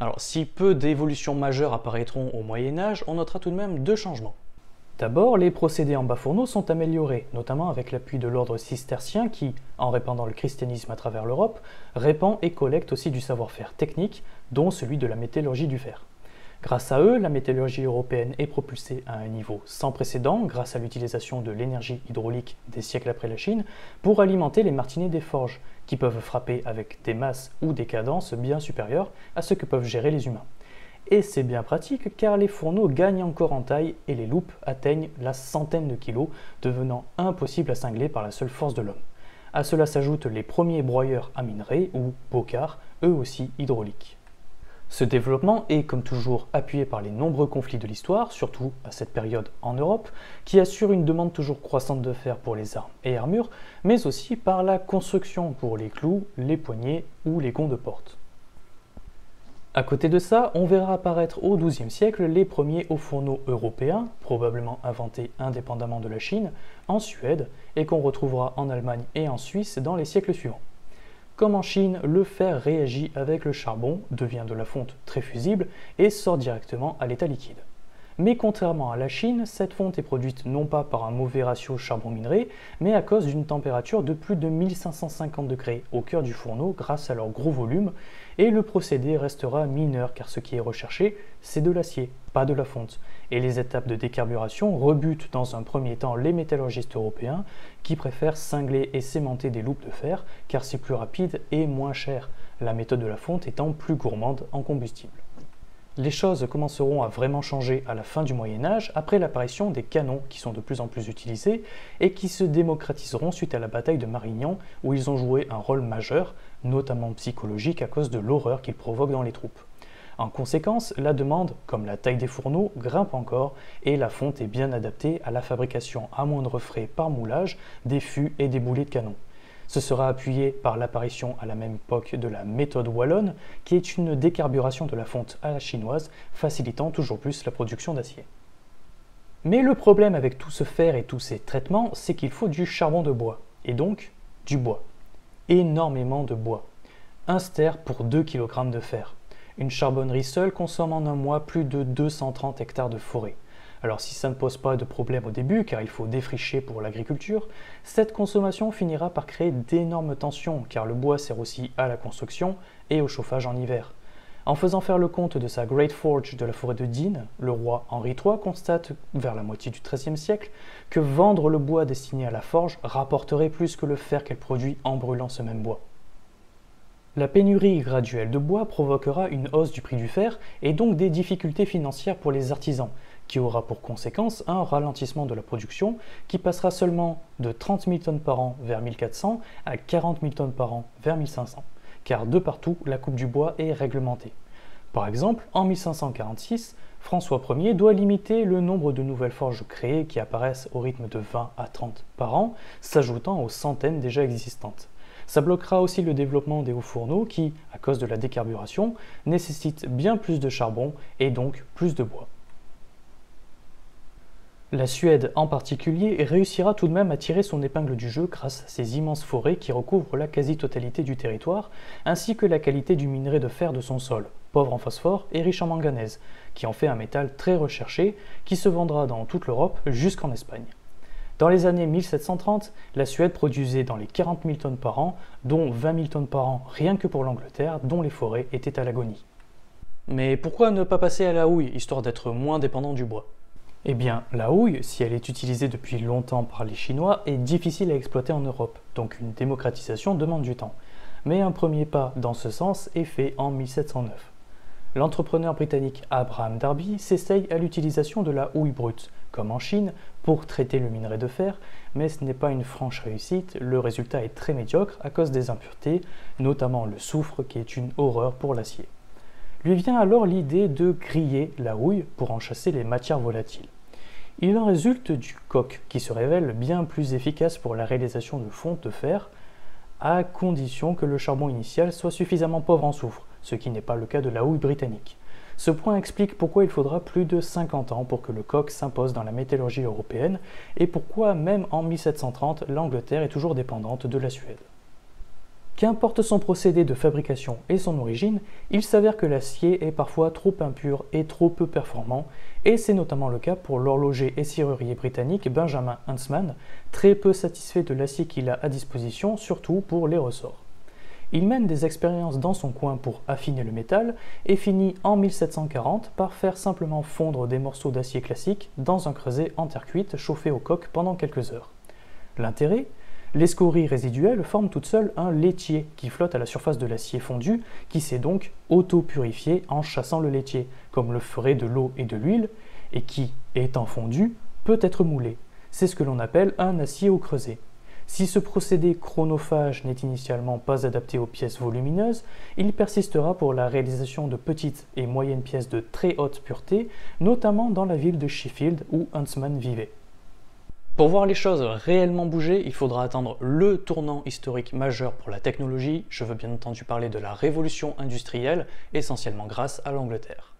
Alors, si peu d'évolutions majeures apparaîtront au Moyen-Âge, on notera tout de même 2 changements. D'abord, les procédés en bas fourneaux sont améliorés, notamment avec l'appui de l'ordre cistercien qui, en répandant le christianisme à travers l'Europe, répand et collecte aussi du savoir-faire technique, dont celui de la métallurgie du fer. Grâce à eux, la métallurgie européenne est propulsée à un niveau sans précédent grâce à l'utilisation de l'énergie hydraulique des siècles après la Chine pour alimenter les martinets des forges, qui peuvent frapper avec des masses ou des cadences bien supérieures à ce que peuvent gérer les humains. Et c'est bien pratique car les fourneaux gagnent encore en taille et les loupes atteignent la centaine de kilos, devenant impossible à cingler par la seule force de l'homme. À cela s'ajoutent les premiers broyeurs à minerai ou bocards, eux aussi hydrauliques. Ce développement est, comme toujours, appuyé par les nombreux conflits de l'histoire, surtout à cette période en Europe, qui assurent une demande toujours croissante de fer pour les armes et armures, mais aussi par la construction pour les clous, les poignées ou les gonds de porte. À côté de ça, on verra apparaître au XIIe siècle les premiers hauts fourneaux européens, probablement inventés indépendamment de la Chine, en Suède, et qu'on retrouvera en Allemagne et en Suisse dans les siècles suivants. Comme en Chine, le fer réagit avec le charbon, devient de la fonte très fusible et sort directement à l'état liquide. Mais contrairement à la Chine, cette fonte est produite non pas par un mauvais ratio charbon-minerai, mais à cause d'une température de plus de 1550 degrés au cœur du fourneau grâce à leur gros volume, et le procédé restera mineur car ce qui est recherché, c'est de l'acier, pas de la fonte. Et les étapes de décarburation rebutent dans un premier temps les métallurgistes européens qui préfèrent cingler et cimenter des loupes de fer car c'est plus rapide et moins cher, la méthode de la fonte étant plus gourmande en combustible. Les choses commenceront à vraiment changer à la fin du Moyen Âge après l'apparition des canons qui sont de plus en plus utilisés et qui se démocratiseront suite à la bataille de Marignan où ils ont joué un rôle majeur, notamment psychologique à cause de l'horreur qu'ils provoquent dans les troupes. En conséquence, la demande, comme la taille des fourneaux, grimpe encore et la fonte est bien adaptée à la fabrication à moindre frais par moulage des fûts et des boulets de canon. Ce sera appuyé par l'apparition à la même époque de la méthode wallonne, qui est une décarburation de la fonte à la chinoise, facilitant toujours plus la production d'acier. Mais le problème avec tout ce fer et tous ces traitements, c'est qu'il faut du charbon de bois, et donc du bois. Énormément de bois. Un ster pour 2 kg de fer. Une charbonnerie seule consomme en un mois plus de 230 hectares de forêt. Alors si ça ne pose pas de problème au début, car il faut défricher pour l'agriculture, cette consommation finira par créer d'énormes tensions, car le bois sert aussi à la construction et au chauffage en hiver. En faisant faire le compte de sa Great Forge de la forêt de Dean, le roi Henri III constate, vers la moitié du XIIIe siècle, que vendre le bois destiné à la forge rapporterait plus que le fer qu'elle produit en brûlant ce même bois. La pénurie graduelle de bois provoquera une hausse du prix du fer et donc des difficultés financières pour les artisans, qui aura pour conséquence un ralentissement de la production qui passera seulement de 30 000 tonnes par an vers 1400 à 40 000 tonnes par an vers 1500, car de partout la coupe du bois est réglementée. Par exemple, en 1546, François Ier doit limiter le nombre de nouvelles forges créées qui apparaissent au rythme de 20 à 30 par an, s'ajoutant aux centaines déjà existantes. Ça bloquera aussi le développement des hauts fourneaux qui, à cause de la décarburation, nécessitent bien plus de charbon et donc plus de bois. La Suède en particulier réussira tout de même à tirer son épingle du jeu grâce à ses immenses forêts qui recouvrent la quasi-totalité du territoire, ainsi que la qualité du minerai de fer de son sol, pauvre en phosphore et riche en manganèse, qui en fait un métal très recherché qui se vendra dans toute l'Europe jusqu'en Espagne. Dans les années 1730, la Suède produisait dans les 40 000 tonnes par an, dont 20 000 tonnes par an rien que pour l'Angleterre, dont les forêts étaient à l'agonie. Mais pourquoi ne pas passer à la houille, histoire d'être moins dépendant du bois ? Eh bien, la houille, si elle est utilisée depuis longtemps par les Chinois, est difficile à exploiter en Europe, donc une démocratisation demande du temps. Mais un premier pas dans ce sens est fait en 1709. L'entrepreneur britannique Abraham Darby s'essaye à l'utilisation de la houille brute, comme en Chine, pour traiter le minerai de fer, mais ce n'est pas une franche réussite, le résultat est très médiocre à cause des impuretés, notamment le soufre qui est une horreur pour l'acier. Lui vient alors l'idée de griller la houille pour en chasser les matières volatiles. Il en résulte du coke qui se révèle bien plus efficace pour la réalisation de fonte de fer, à condition que le charbon initial soit suffisamment pauvre en soufre, ce qui n'est pas le cas de la houille britannique. Ce point explique pourquoi il faudra plus de 50 ans pour que le coke s'impose dans la métallurgie européenne et pourquoi même en 1730 l'Angleterre est toujours dépendante de la Suède. Qu'importe son procédé de fabrication et son origine, il s'avère que l'acier est parfois trop impur et trop peu performant, et c'est notamment le cas pour l'horloger et serrurier britannique Benjamin Huntsman, très peu satisfait de l'acier qu'il a à disposition, surtout pour les ressorts. Il mène des expériences dans son coin pour affiner le métal et finit en 1740 par faire simplement fondre des morceaux d'acier classique dans un creuset en terre cuite chauffé au coke pendant quelques heures. L'intérêt ? Les scories résiduelles forment toutes seules un laitier qui flotte à la surface de l'acier fondu, qui s'est donc auto-purifié en chassant le laitier, comme le ferait de l'eau et de l'huile, et qui, étant fondu, peut être moulé. C'est ce que l'on appelle un acier au creuset. Si ce procédé chronophage n'est initialement pas adapté aux pièces volumineuses, il persistera pour la réalisation de petites et moyennes pièces de très haute pureté, notamment dans la ville de Sheffield où Huntsman vivait. Pour voir les choses réellement bouger, il faudra attendre le tournant historique majeur pour la technologie. Je veux bien entendu parler de la révolution industrielle, essentiellement grâce à l'Angleterre.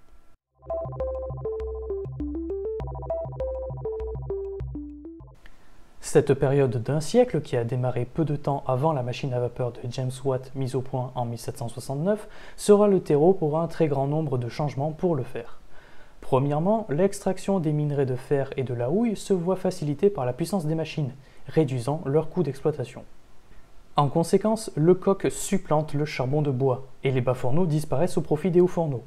Cette période d'un siècle, qui a démarré peu de temps avant la machine à vapeur de James Watt mise au point en 1769, sera le terreau pour un très grand nombre de changements pour le fer. Premièrement, l'extraction des minerais de fer et de la houille se voit facilitée par la puissance des machines, réduisant leur coût d'exploitation. En conséquence, le coke supplante le charbon de bois, et les bas fourneaux disparaissent au profit des hauts fourneaux.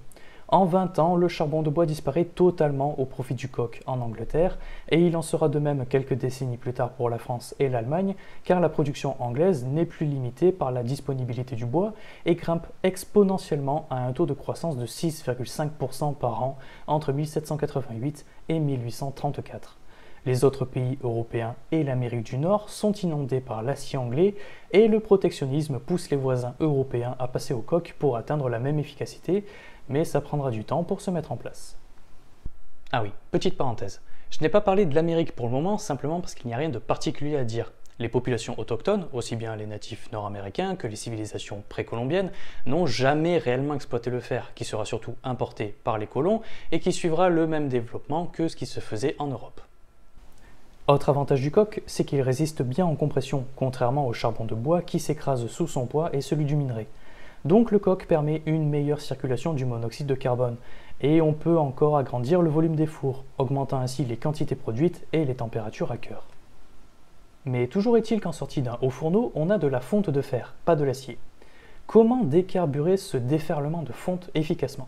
En 20 ans, le charbon de bois disparaît totalement au profit du coke en Angleterre, et il en sera de même quelques décennies plus tard pour la France et l'Allemagne, car la production anglaise n'est plus limitée par la disponibilité du bois et grimpe exponentiellement à un taux de croissance de 6,5% par an entre 1788 et 1834. Les autres pays européens et l'Amérique du Nord sont inondés par l'acier anglais et le protectionnisme pousse les voisins européens à passer au coke pour atteindre la même efficacité, mais ça prendra du temps pour se mettre en place. Ah oui, petite parenthèse. Je n'ai pas parlé de l'Amérique pour le moment simplement parce qu'il n'y a rien de particulier à dire. Les populations autochtones, aussi bien les natifs nord-américains que les civilisations précolombiennes, n'ont jamais réellement exploité le fer, qui sera surtout importé par les colons et qui suivra le même développement que ce qui se faisait en Europe. Autre avantage du coke, c'est qu'il résiste bien en compression, contrairement au charbon de bois qui s'écrase sous son poids et celui du minerai. Donc le coke permet une meilleure circulation du monoxyde de carbone, et on peut encore agrandir le volume des fours, augmentant ainsi les quantités produites et les températures à cœur. Mais toujours est-il qu'en sortie d'un haut fourneau, on a de la fonte de fer, pas de l'acier. Comment décarburer ce déferlement de fonte efficacement ?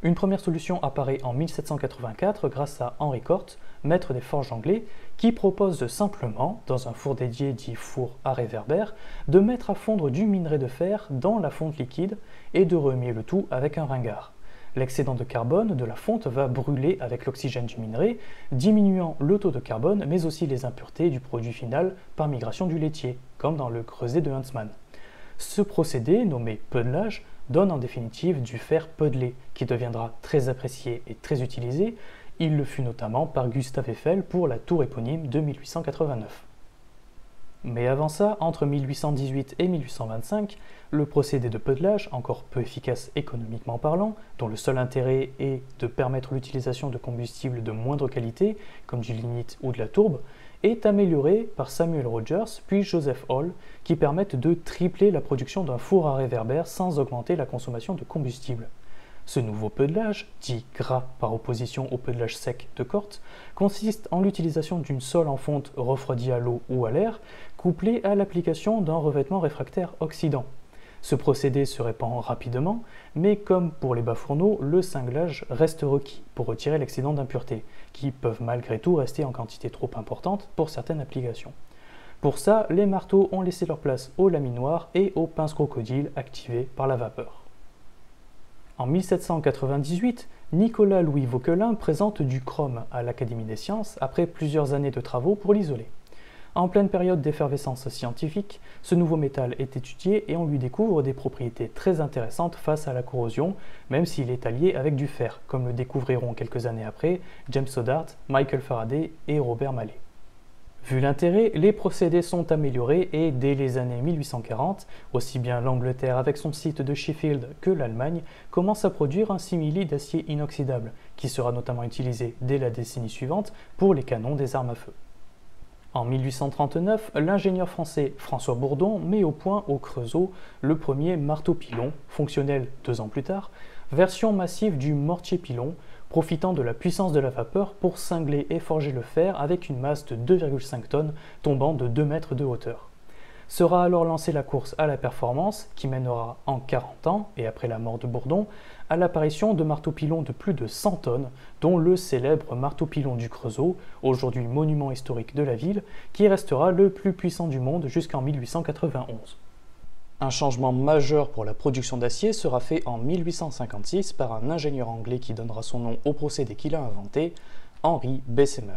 Une première solution apparaît en 1784 grâce à Henry Cort, maître des forges anglais, qui propose simplement, dans un four dédié dit four à réverbère, de mettre à fondre du minerai de fer dans la fonte liquide et de remuer le tout avec un ringard. L'excédent de carbone de la fonte va brûler avec l'oxygène du minerai, diminuant le taux de carbone mais aussi les impuretés du produit final par migration du laitier, comme dans le creuset de Huntsman. Ce procédé, nommé puddlage, donne en définitive du fer puddlé, qui deviendra très apprécié et très utilisé. Il le fut notamment par Gustave Eiffel pour la tour éponyme de 1889. Mais avant ça, entre 1818 et 1825, le procédé de puddlage, encore peu efficace économiquement parlant, dont le seul intérêt est de permettre l'utilisation de combustibles de moindre qualité, comme du lignite ou de la tourbe, est amélioré par Samuel Rogers puis Joseph Hall, qui permettent de tripler la production d'un four à réverbère sans augmenter la consommation de combustible. Ce nouveau puddlage, dit gras par opposition au puddlage sec de Cort, consiste en l'utilisation d'une sole en fonte refroidie à l'eau ou à l'air, couplée à l'application d'un revêtement réfractaire oxydant. Ce procédé se répand rapidement, mais comme pour les bas-fourneaux, le cinglage reste requis pour retirer l'excédent d'impuretés, qui peuvent malgré tout rester en quantité trop importante pour certaines applications. Pour ça, les marteaux ont laissé leur place aux laminoirs et aux pinces crocodiles activées par la vapeur. En 1798, Nicolas-Louis Vauquelin présente du chrome à l'Académie des sciences après plusieurs années de travaux pour l'isoler. En pleine période d'effervescence scientifique, ce nouveau métal est étudié et on lui découvre des propriétés très intéressantes face à la corrosion, même s'il est allié avec du fer, comme le découvriront quelques années après James Stoddart, Michael Faraday et Robert Mallet. Vu l'intérêt, les procédés sont améliorés et dès les années 1840, aussi bien l'Angleterre avec son site de Sheffield que l'Allemagne commence à produire un simili d'acier inoxydable, qui sera notamment utilisé dès la décennie suivante pour les canons des armes à feu. En 1839, l'ingénieur français François Bourdon met au point au Creusot le premier marteau-pilon, fonctionnel 2 ans plus tard, version massive du mortier-pilon, profitant de la puissance de la vapeur pour cingler et forger le fer avec une masse de 2,5 tonnes tombant de 2 mètres de hauteur. Sera alors lancée la course à la performance qui mènera en 40 ans, et après la mort de Bourdon, à l'apparition de marteaux-pilons de plus de 100 tonnes, dont le célèbre marteau-pilon du Creusot, aujourd'hui monument historique de la ville, qui restera le plus puissant du monde jusqu'en 1891. Un changement majeur pour la production d'acier sera fait en 1856 par un ingénieur anglais qui donnera son nom au procédé qu'il a inventé, Henry Bessemer.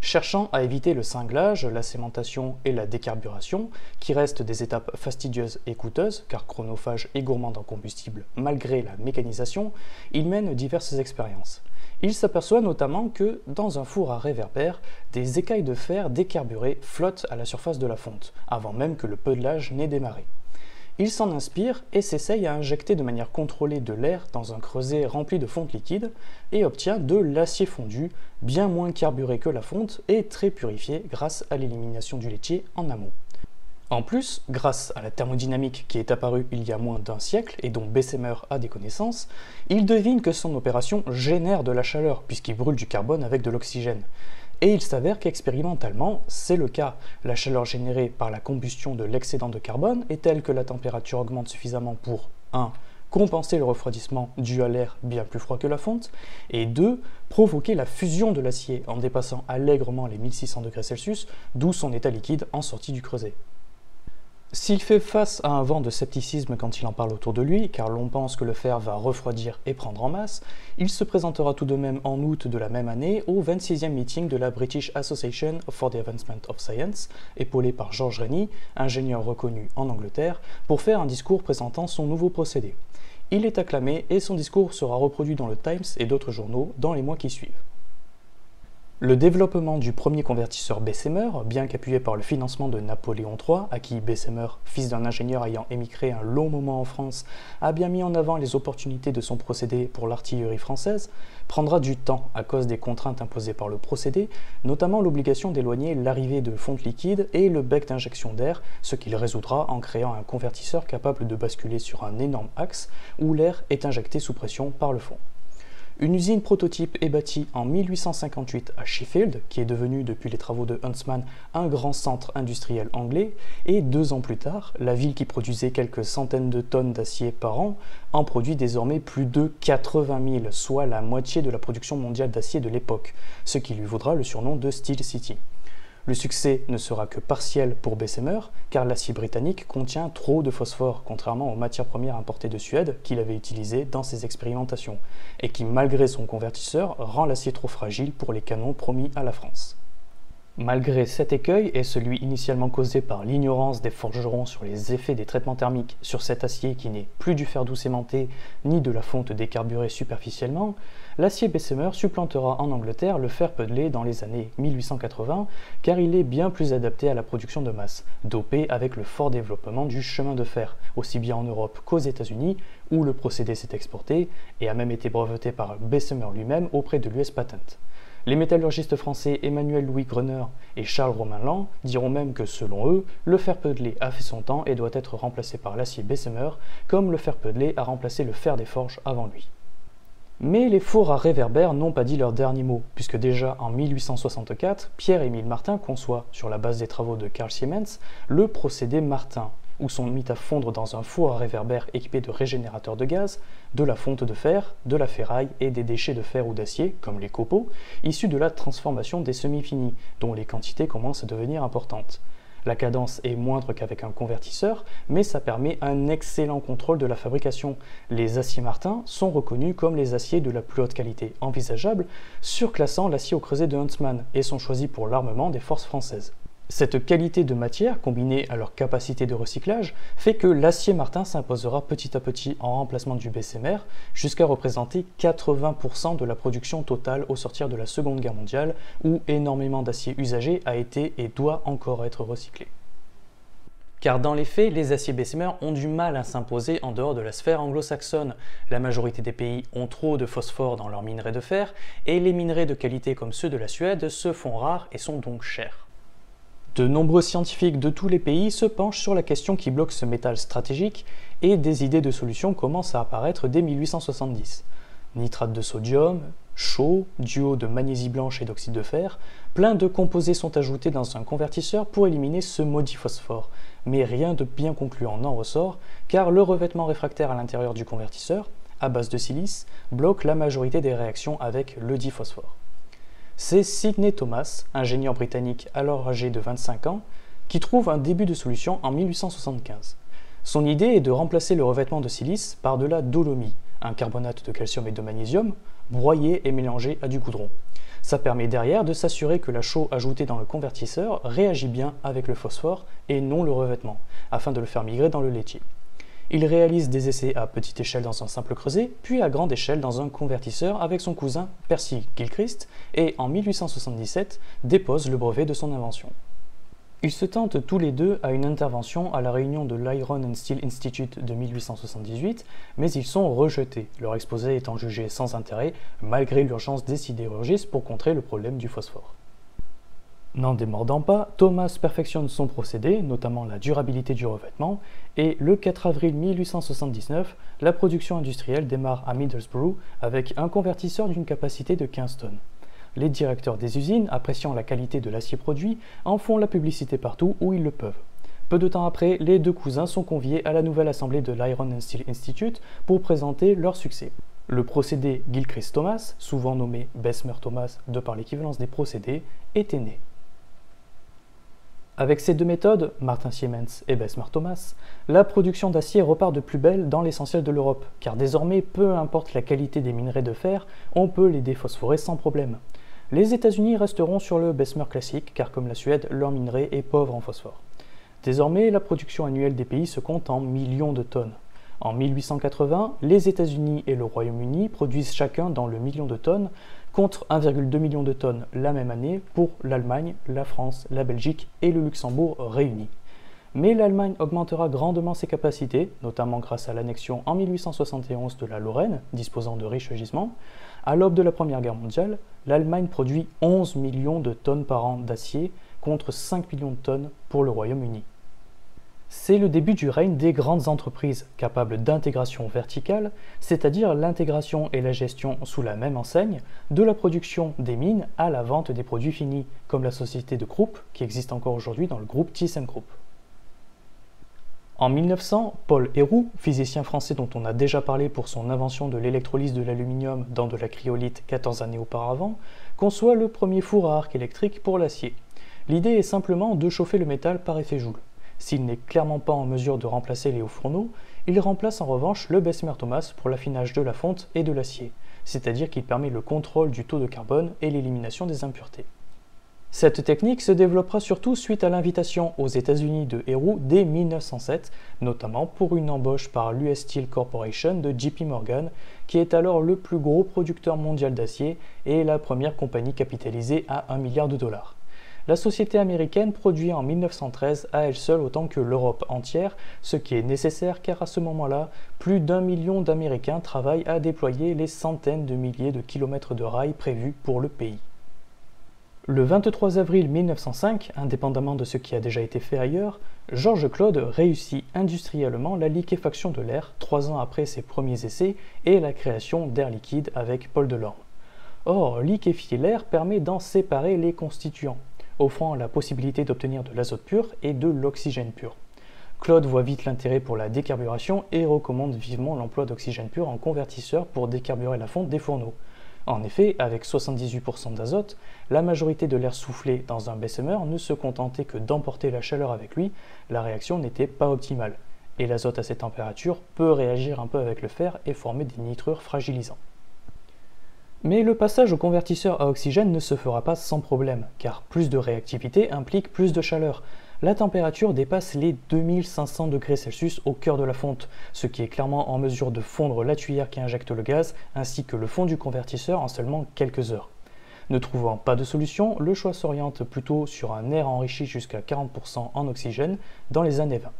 Cherchant à éviter le cinglage, la cémentation et la décarburation, qui restent des étapes fastidieuses et coûteuses, car chronophages et gourmandes en combustible malgré la mécanisation, il mène diverses expériences. Il s'aperçoit notamment que, dans un four à réverbère, des écailles de fer décarburées flottent à la surface de la fonte, avant même que le puddlage n'ait démarré. Il s'en inspire et s'essaye à injecter de manière contrôlée de l'air dans un creuset rempli de fonte liquide et obtient de l'acier fondu, bien moins carburé que la fonte et très purifié grâce à l'élimination du laitier en amont. En plus, grâce à la thermodynamique qui est apparue il y a moins d'un siècle et dont Bessemer a des connaissances, il devine que son opération génère de la chaleur puisqu'il brûle du carbone avec de l'oxygène. Et il s'avère qu'expérimentalement, c'est le cas. La chaleur générée par la combustion de l'excédent de carbone est telle que la température augmente suffisamment pour 1. compenser le refroidissement dû à l'air bien plus froid que la fonte, et 2. Provoquer la fusion de l'acier en dépassant allègrement les 1600 degrés Celsius, d'où son état liquide en sortie du creuset. S'il fait face à un vent de scepticisme quand il en parle autour de lui, car l'on pense que le fer va refroidir et prendre en masse, il se présentera tout de même en août de la même année au 26e meeting de la British Association for the Advancement of Science, épaulé par George Rennie, ingénieur reconnu en Angleterre, pour faire un discours présentant son nouveau procédé. Il est acclamé et son discours sera reproduit dans le Times et d'autres journaux dans les mois qui suivent. Le développement du premier convertisseur Bessemer, bien qu'appuyé par le financement de Napoléon III, à qui Bessemer, fils d'un ingénieur ayant émigré un long moment en France, a bien mis en avant les opportunités de son procédé pour l'artillerie française, prendra du temps à cause des contraintes imposées par le procédé, notamment l'obligation d'éloigner l'arrivée de fonte liquide et le bec d'injection d'air, ce qu'il résoudra en créant un convertisseur capable de basculer sur un énorme axe où l'air est injecté sous pression par le fond. Une usine prototype est bâtie en 1858 à Sheffield, qui est devenue depuis les travaux de Huntsman un grand centre industriel anglais, et 2 ans plus tard, la ville qui produisait quelques centaines de tonnes d'acier par an en produit désormais plus de 80 000, soit la moitié de la production mondiale d'acier de l'époque, ce qui lui vaudra le surnom de Steel City. Le succès ne sera que partiel pour Bessemer, car l'acier britannique contient trop de phosphore, contrairement aux matières premières importées de Suède qu'il avait utilisées dans ses expérimentations, et qui, malgré son convertisseur, rend l'acier trop fragile pour les canons promis à la France. Malgré cet écueil et celui initialement causé par l'ignorance des forgerons sur les effets des traitements thermiques sur cet acier qui n'est plus du fer doux aimanté ni de la fonte décarburée superficiellement, l'acier Bessemer supplantera en Angleterre le fer Pudley dans les années 1880 car il est bien plus adapté à la production de masse, dopé avec le fort développement du chemin de fer, aussi bien en Europe qu'aux États-Unis où le procédé s'est exporté et a même été breveté par Bessemer lui-même auprès de l'US Patent. Les métallurgistes français Emmanuel Louis Gruner et Charles Romain Land diront même que, selon eux, le fer Pudley a fait son temps et doit être remplacé par l'acier Bessemer, comme le fer Pudley a remplacé le fer des forges avant lui. Mais les fours à réverbères n'ont pas dit leur dernier mot, puisque déjà en 1864, Pierre-Émile Martin conçoit, sur la base des travaux de Carl Siemens, le procédé Martin, où sont mis à fondre dans un four à réverbère équipé de régénérateurs de gaz, de la fonte de fer, de la ferraille et des déchets de fer ou d'acier, comme les copeaux, issus de la transformation des semi-finis, dont les quantités commencent à devenir importantes. La cadence est moindre qu'avec un convertisseur, mais ça permet un excellent contrôle de la fabrication. Les aciers Martin sont reconnus comme les aciers de la plus haute qualité envisageable, surclassant l'acier au creuset de Huntsman, et sont choisis pour l'armement des forces françaises. Cette qualité de matière, combinée à leur capacité de recyclage, fait que l'acier Martin s'imposera petit à petit en remplacement du Bessemer, jusqu'à représenter 80% de la production totale au sortir de la Seconde Guerre mondiale, où énormément d'acier usagé a été et doit encore être recyclé. Car dans les faits, les aciers Bessemer ont du mal à s'imposer en dehors de la sphère anglo-saxonne. La majorité des pays ont trop de phosphore dans leurs minerais de fer, et les minerais de qualité comme ceux de la Suède se font rares et sont donc chers. De nombreux scientifiques de tous les pays se penchent sur la question qui bloque ce métal stratégique et des idées de solutions commencent à apparaître dès 1870. Nitrate de sodium, chaux, duo de magnésie blanche et d'oxyde de fer, plein de composés sont ajoutés dans un convertisseur pour éliminer ce maudit phosphore. Mais rien de bien concluant n'en ressort car le revêtement réfractaire à l'intérieur du convertisseur, à base de silice, bloque la majorité des réactions avec le dit phosphore. C'est Sidney Thomas, ingénieur britannique alors âgé de 25 ans, qui trouve un début de solution en 1875. Son idée est de remplacer le revêtement de silice par de la dolomie, un carbonate de calcium et de magnésium, broyé et mélangé à du goudron. Ça permet derrière de s'assurer que la chaux ajoutée dans le convertisseur réagit bien avec le phosphore et non le revêtement, afin de le faire migrer dans le laitier. Il réalise des essais à petite échelle dans un simple creuset, puis à grande échelle dans un convertisseur avec son cousin Percy Gilchrist, et en 1877 dépose le brevet de son invention. Ils se tentent tous les deux à une intervention à la réunion de l'Iron and Steel Institute de 1878, mais ils sont rejetés, leur exposé étant jugé sans intérêt, malgré l'urgence des sidérurgistes pour contrer le problème du phosphore. N'en démordant pas, Thomas perfectionne son procédé, notamment la durabilité du revêtement, et le 4 avril 1879, la production industrielle démarre à Middlesbrough avec un convertisseur d'une capacité de 15 tonnes. Les directeurs des usines, appréciant la qualité de l'acier produit, en font la publicité partout où ils le peuvent. Peu de temps après, les deux cousins sont conviés à la nouvelle assemblée de l'Iron and Steel Institute pour présenter leur succès. Le procédé Gilchrist-Thomas, souvent nommé Bessemer-Thomas de par l'équivalence des procédés, était né. Avec ces deux méthodes, Martin-Siemens et Bessemer-Thomas, la production d'acier repart de plus belle dans l'essentiel de l'Europe, car désormais, peu importe la qualité des minerais de fer, on peut les déphosphorer sans problème. Les États-Unis resteront sur le Bessemer classique, car comme la Suède, leur minerai est pauvre en phosphore. Désormais, la production annuelle des pays se compte en millions de tonnes. En 1880, les États-Unis et le Royaume-Uni produisent chacun dans le million de tonnes, contre 1,2 million de tonnes la même année pour l'Allemagne, la France, la Belgique et le Luxembourg réunis. Mais l'Allemagne augmentera grandement ses capacités, notamment grâce à l'annexion en 1871 de la Lorraine, disposant de riches gisements. À l'aube de la Première Guerre mondiale, l'Allemagne produit 11 millions de tonnes par an d'acier, contre 5 millions de tonnes pour le Royaume-Uni. C'est le début du règne des grandes entreprises capables d'intégration verticale, c'est-à-dire l'intégration et la gestion sous la même enseigne, de la production des mines à la vente des produits finis, comme la société de Krupp qui existe encore aujourd'hui dans le groupe ThyssenKrupp. En 1900, Paul Héroult, physicien français dont on a déjà parlé pour son invention de l'électrolyse de l'aluminium dans de la cryolite 14 années auparavant, conçoit le premier four à arc électrique pour l'acier. L'idée est simplement de chauffer le métal par effet Joule. S'il n'est clairement pas en mesure de remplacer les hauts fourneaux, il remplace en revanche le Bessemer-Thomas pour l'affinage de la fonte et de l'acier, c'est-à-dire qu'il permet le contrôle du taux de carbone et l'élimination des impuretés. Cette technique se développera surtout suite à l'invitation aux États-Unis de Héroult dès 1907, notamment pour une embauche par l'US Steel Corporation de JP Morgan, qui est alors le plus gros producteur mondial d'acier et la première compagnie capitalisée à 1 milliard de dollars. La société américaine produit en 1913 à elle seule autant que l'Europe entière, ce qui est nécessaire car à ce moment-là, plus d'1 million d'Américains travaillent à déployer les centaines de milliers de kilomètres de rails prévus pour le pays. Le 23 avril 1905, indépendamment de ce qui a déjà été fait ailleurs, George Claude réussit industriellement la liquéfaction de l'air 3 ans après ses premiers essais et la création d'Air Liquide avec Paul Delorme. Or, liquéfier l'air permet d'en séparer les constituants, offrant la possibilité d'obtenir de l'azote pur et de l'oxygène pur. Claude voit vite l'intérêt pour la décarburation et recommande vivement l'emploi d'oxygène pur en convertisseur pour décarburer la fonte des fourneaux. En effet, avec 78% d'azote, la majorité de l'air soufflé dans un Bessemer ne se contentait que d'emporter la chaleur avec lui, la réaction n'était pas optimale, et l'azote à cette température peut réagir un peu avec le fer et former des nitrures fragilisants. Mais le passage au convertisseur à oxygène ne se fera pas sans problème, car plus de réactivité implique plus de chaleur. La température dépasse les 2500 degrés Celsius au cœur de la fonte, ce qui est clairement en mesure de fondre la tuyère qui injecte le gaz, ainsi que le fond du convertisseur en seulement quelques heures. Ne trouvant pas de solution, le choix s'oriente plutôt sur un air enrichi jusqu'à 40% en oxygène dans les années 20.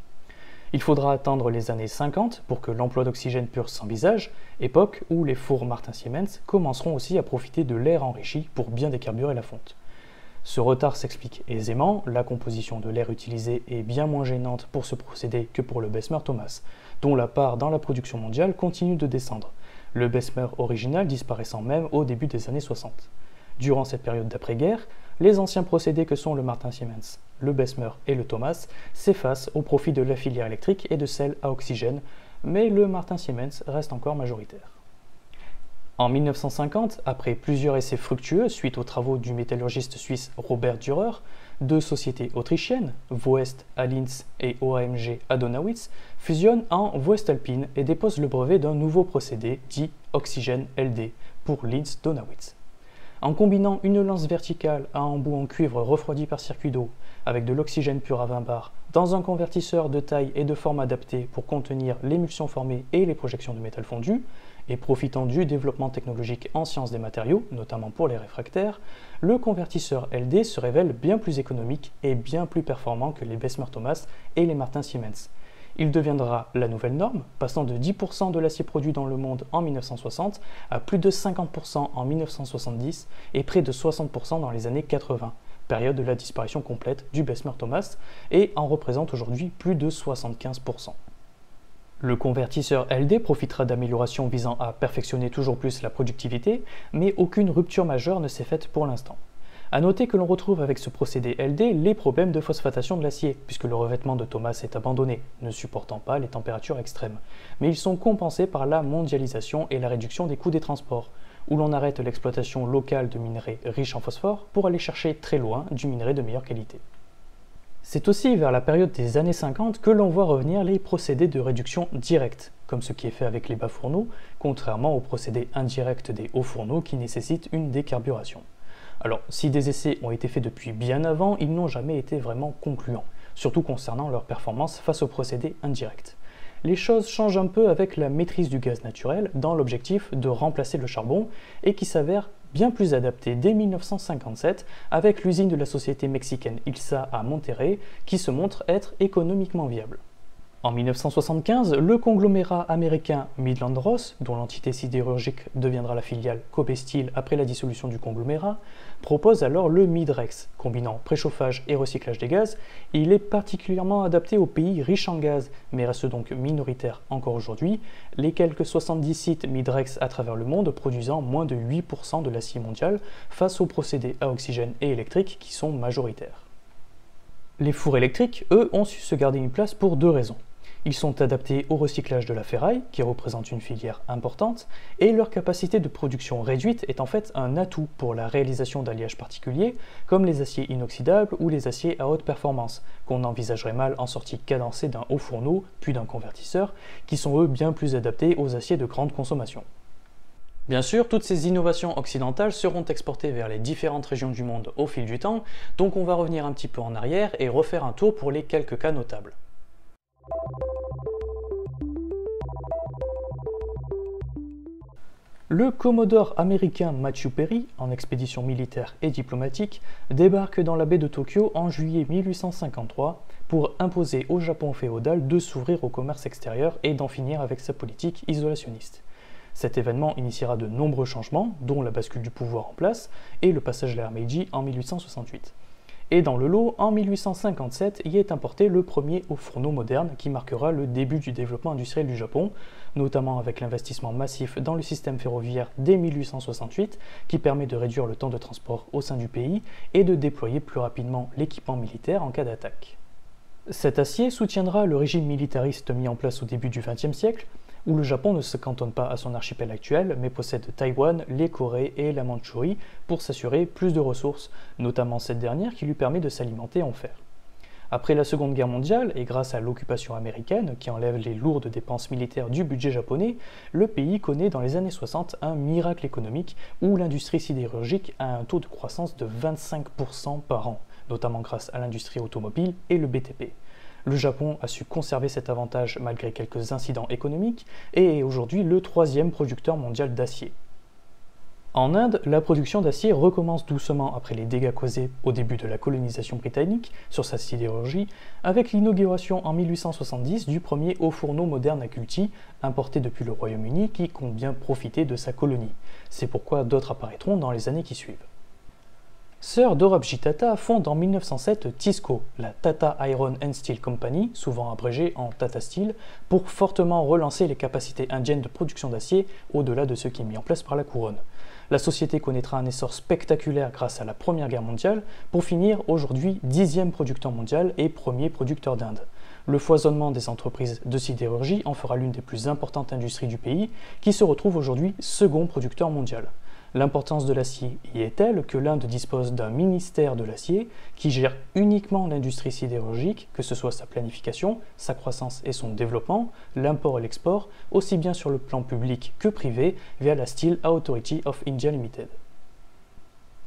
Il faudra attendre les années 50 pour que l'emploi d'oxygène pur s'envisage, époque où les fours Martin-Siemens commenceront aussi à profiter de l'air enrichi pour bien décarburer la fonte. Ce retard s'explique aisément, la composition de l'air utilisé est bien moins gênante pour ce procédé que pour le Bessemer-Thomas, dont la part dans la production mondiale continue de descendre, le Bessemer original disparaissant même au début des années 60. Durant cette période d'après-guerre, les anciens procédés que sont le Martin-Siemens, le Bessemer et le Thomas s'effacent au profit de la filière électrique et de celle à oxygène, mais le Martin-Siemens reste encore majoritaire. En 1950, après plusieurs essais fructueux suite aux travaux du métallurgiste suisse Robert Dürer, deux sociétés autrichiennes, Voest à Linz et OAMG à Donawitz, fusionnent en Voestalpine et déposent le brevet d'un nouveau procédé dit Oxygène LD pour Linz-Donawitz. En combinant une lance verticale à embout en cuivre refroidi par circuit d'eau avec de l'oxygène pur à 20 bars dans un convertisseur de taille et de forme adapté pour contenir l'émulsion formée et les projections de métal fondu, et profitant du développement technologique en sciences des matériaux, notamment pour les réfractaires, le convertisseur LD se révèle bien plus économique et bien plus performant que les Bessemer-Thomas et les Martin-Siemens. Il deviendra la nouvelle norme, passant de 10% de l'acier produit dans le monde en 1960 à plus de 50% en 1970 et près de 60% dans les années 80, période de la disparition complète du Bessemer-Thomas, et en représente aujourd'hui plus de 75%. Le convertisseur LD profitera d'améliorations visant à perfectionner toujours plus la productivité, mais aucune rupture majeure ne s'est faite pour l'instant. A noter que l'on retrouve avec ce procédé LD les problèmes de phosphatation de l'acier, puisque le revêtement de Thomas est abandonné, ne supportant pas les températures extrêmes. Mais ils sont compensés par la mondialisation et la réduction des coûts des transports, où l'on arrête l'exploitation locale de minerais riches en phosphore pour aller chercher très loin du minerai de meilleure qualité. C'est aussi vers la période des années 50 que l'on voit revenir les procédés de réduction directe, comme ce qui est fait avec les bas fourneaux, contrairement aux procédés indirects des hauts fourneaux qui nécessitent une décarburation. Alors, si des essais ont été faits depuis bien avant, ils n'ont jamais été vraiment concluants, surtout concernant leur performance face aux procédés indirects. Les choses changent un peu avec la maîtrise du gaz naturel dans l'objectif de remplacer le charbon et qui s'avère bien plus adapté dès 1957 avec l'usine de la société mexicaine ILSA à Monterrey qui se montre être économiquement viable. En 1975, le conglomérat américain Midland Ross, dont l'entité sidérurgique deviendra la filiale Kobe Steel après la dissolution du conglomérat, propose alors le Midrex, combinant préchauffage et recyclage des gaz. Il est particulièrement adapté aux pays riches en gaz, mais reste donc minoritaire encore aujourd'hui, les quelques 70 sites Midrex à travers le monde produisant moins de 8% de l'acier mondial face aux procédés à oxygène et électrique qui sont majoritaires. Les fours électriques, eux, ont su se garder une place pour deux raisons. Ils sont adaptés au recyclage de la ferraille, qui représente une filière importante, et leur capacité de production réduite est en fait un atout pour la réalisation d'alliages particuliers, comme les aciers inoxydables ou les aciers à haute performance, qu'on envisagerait mal en sortie cadencée d'un haut fourneau, puis d'un convertisseur, qui sont eux bien plus adaptés aux aciers de grande consommation. Bien sûr, toutes ces innovations occidentales seront exportées vers les différentes régions du monde au fil du temps, donc on va revenir un petit peu en arrière et refaire un tour pour les quelques cas notables. Le commodore américain Matthew Perry, en expédition militaire et diplomatique, débarque dans la baie de Tokyo en juillet 1853 pour imposer au Japon féodal de s'ouvrir au commerce extérieur et d'en finir avec sa politique isolationniste. Cet événement initiera de nombreux changements, dont la bascule du pouvoir en place et le passage à l'ère Meiji en 1868. Et dans le lot, en 1857, y est importé le premier haut fourneau moderne qui marquera le début du développement industriel du Japon, notamment avec l'investissement massif dans le système ferroviaire dès 1868, qui permet de réduire le temps de transport au sein du pays et de déployer plus rapidement l'équipement militaire en cas d'attaque. Cet acier soutiendra le régime militariste mis en place au début du XXe siècle, où le Japon ne se cantonne pas à son archipel actuel, mais possède Taïwan, les Corées et la Mandchourie pour s'assurer plus de ressources, notamment cette dernière qui lui permet de s'alimenter en fer. Après la Seconde Guerre mondiale, et grâce à l'occupation américaine qui enlève les lourdes dépenses militaires du budget japonais, le pays connaît dans les années 60 un miracle économique où l'industrie sidérurgique a un taux de croissance de 25% par an, notamment grâce à l'industrie automobile et le BTP. Le Japon a su conserver cet avantage malgré quelques incidents économiques et est aujourd'hui le troisième producteur mondial d'acier. En Inde, la production d'acier recommence doucement après les dégâts causés au début de la colonisation britannique sur sa sidérurgie, avec l'inauguration en 1870 du premier haut fourneau moderne à Kulti, importé depuis le Royaume-Uni qui compte bien profiter de sa colonie. C'est pourquoi d'autres apparaîtront dans les années qui suivent. Sir Dorabji Tata fonde en 1907 TISCO, la Tata Iron and Steel Company, souvent abrégée en Tata Steel, pour fortement relancer les capacités indiennes de production d'acier au-delà de ce qui est mis en place par la couronne. La société connaîtra un essor spectaculaire grâce à la Première Guerre mondiale, pour finir aujourd'hui 10e producteur mondial et premier producteur d'Inde. Le foisonnement des entreprises de sidérurgie en fera l'une des plus importantes industries du pays, qui se retrouve aujourd'hui second producteur mondial. L'importance de l'acier y est telle que l'Inde dispose d'un ministère de l'acier qui gère uniquement l'industrie sidérurgique, que ce soit sa planification, sa croissance et son développement, l'import et l'export, aussi bien sur le plan public que privé, via la Steel Authority of India Limited.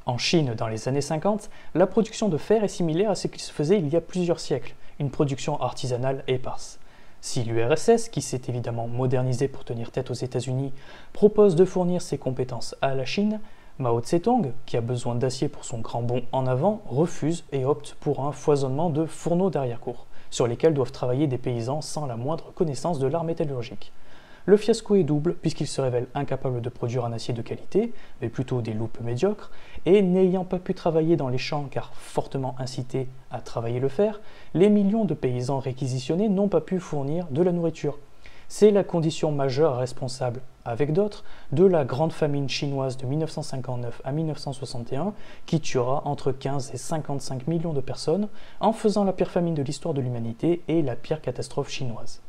En Chine, dans les années 50, la production de fer est similaire à ce qui se faisait il y a plusieurs siècles, une production artisanale éparse. Si l'URSS, qui s'est évidemment modernisée pour tenir tête aux États-Unis, propose de fournir ses compétences à la Chine, Mao Tse-tung, qui a besoin d'acier pour son grand bond en avant, refuse et opte pour un foisonnement de fourneaux d'arrière-cour, sur lesquels doivent travailler des paysans sans la moindre connaissance de l'art métallurgique. Le fiasco est double puisqu'il se révèle incapable de produire un acier de qualité, mais plutôt des loupes médiocres, et n'ayant pas pu travailler dans les champs car fortement incités à travailler le fer, les millions de paysans réquisitionnés n'ont pas pu fournir de la nourriture. C'est la condition majeure responsable, avec d'autres, de la grande famine chinoise de 1959 à 1961 qui tuera entre 15 et 55 millions de personnes en faisant la pire famine de l'histoire de l'humanité et la pire catastrophe chinoise.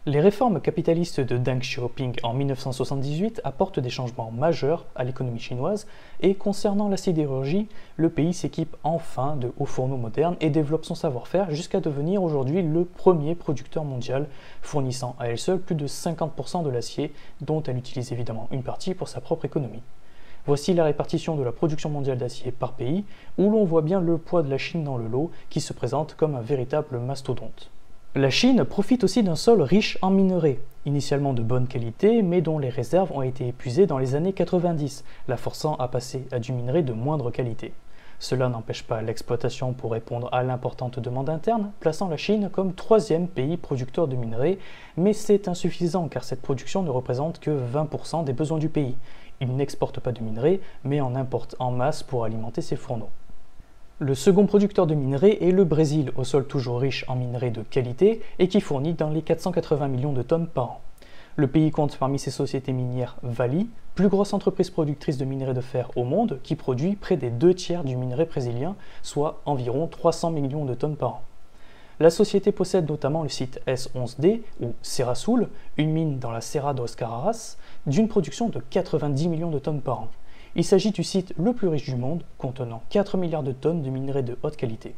Les réformes capitalistes de Deng Xiaoping en 1978 apportent des changements majeurs à l'économie chinoise et concernant la sidérurgie, le pays s'équipe enfin de hauts fourneaux modernes et développe son savoir-faire jusqu'à devenir aujourd'hui le premier producteur mondial, fournissant à elle seule plus de 50% de l'acier dont elle utilise évidemment une partie pour sa propre économie. Voici la répartition de la production mondiale d'acier par pays, où l'on voit bien le poids de la Chine dans le lot qui se présente comme un véritable mastodonte. La Chine profite aussi d'un sol riche en minerais, initialement de bonne qualité, mais dont les réserves ont été épuisées dans les années 90, la forçant à passer à du minerai de moindre qualité. Cela n'empêche pas l'exploitation pour répondre à l'importante demande interne, plaçant la Chine comme troisième pays producteur de minerais, mais c'est insuffisant car cette production ne représente que 20% des besoins du pays. Il n'exporte pas de minerais, mais en importe en masse pour alimenter ses fourneaux. Le second producteur de minerais est le Brésil, au sol toujours riche en minerais de qualité et qui fournit dans les 480 millions de tonnes par an. Le pays compte parmi ses sociétés minières Vale, plus grosse entreprise productrice de minerais de fer au monde, qui produit près des 2/3 du minerai brésilien, soit environ 300 millions de tonnes par an. La société possède notamment le site S11D, ou Serra Sul, une mine dans la Serra dos Carrascas, d'une production de 90 millions de tonnes par an. Il s'agit du site le plus riche du monde, contenant 4 milliards de tonnes de minerais de haute qualité.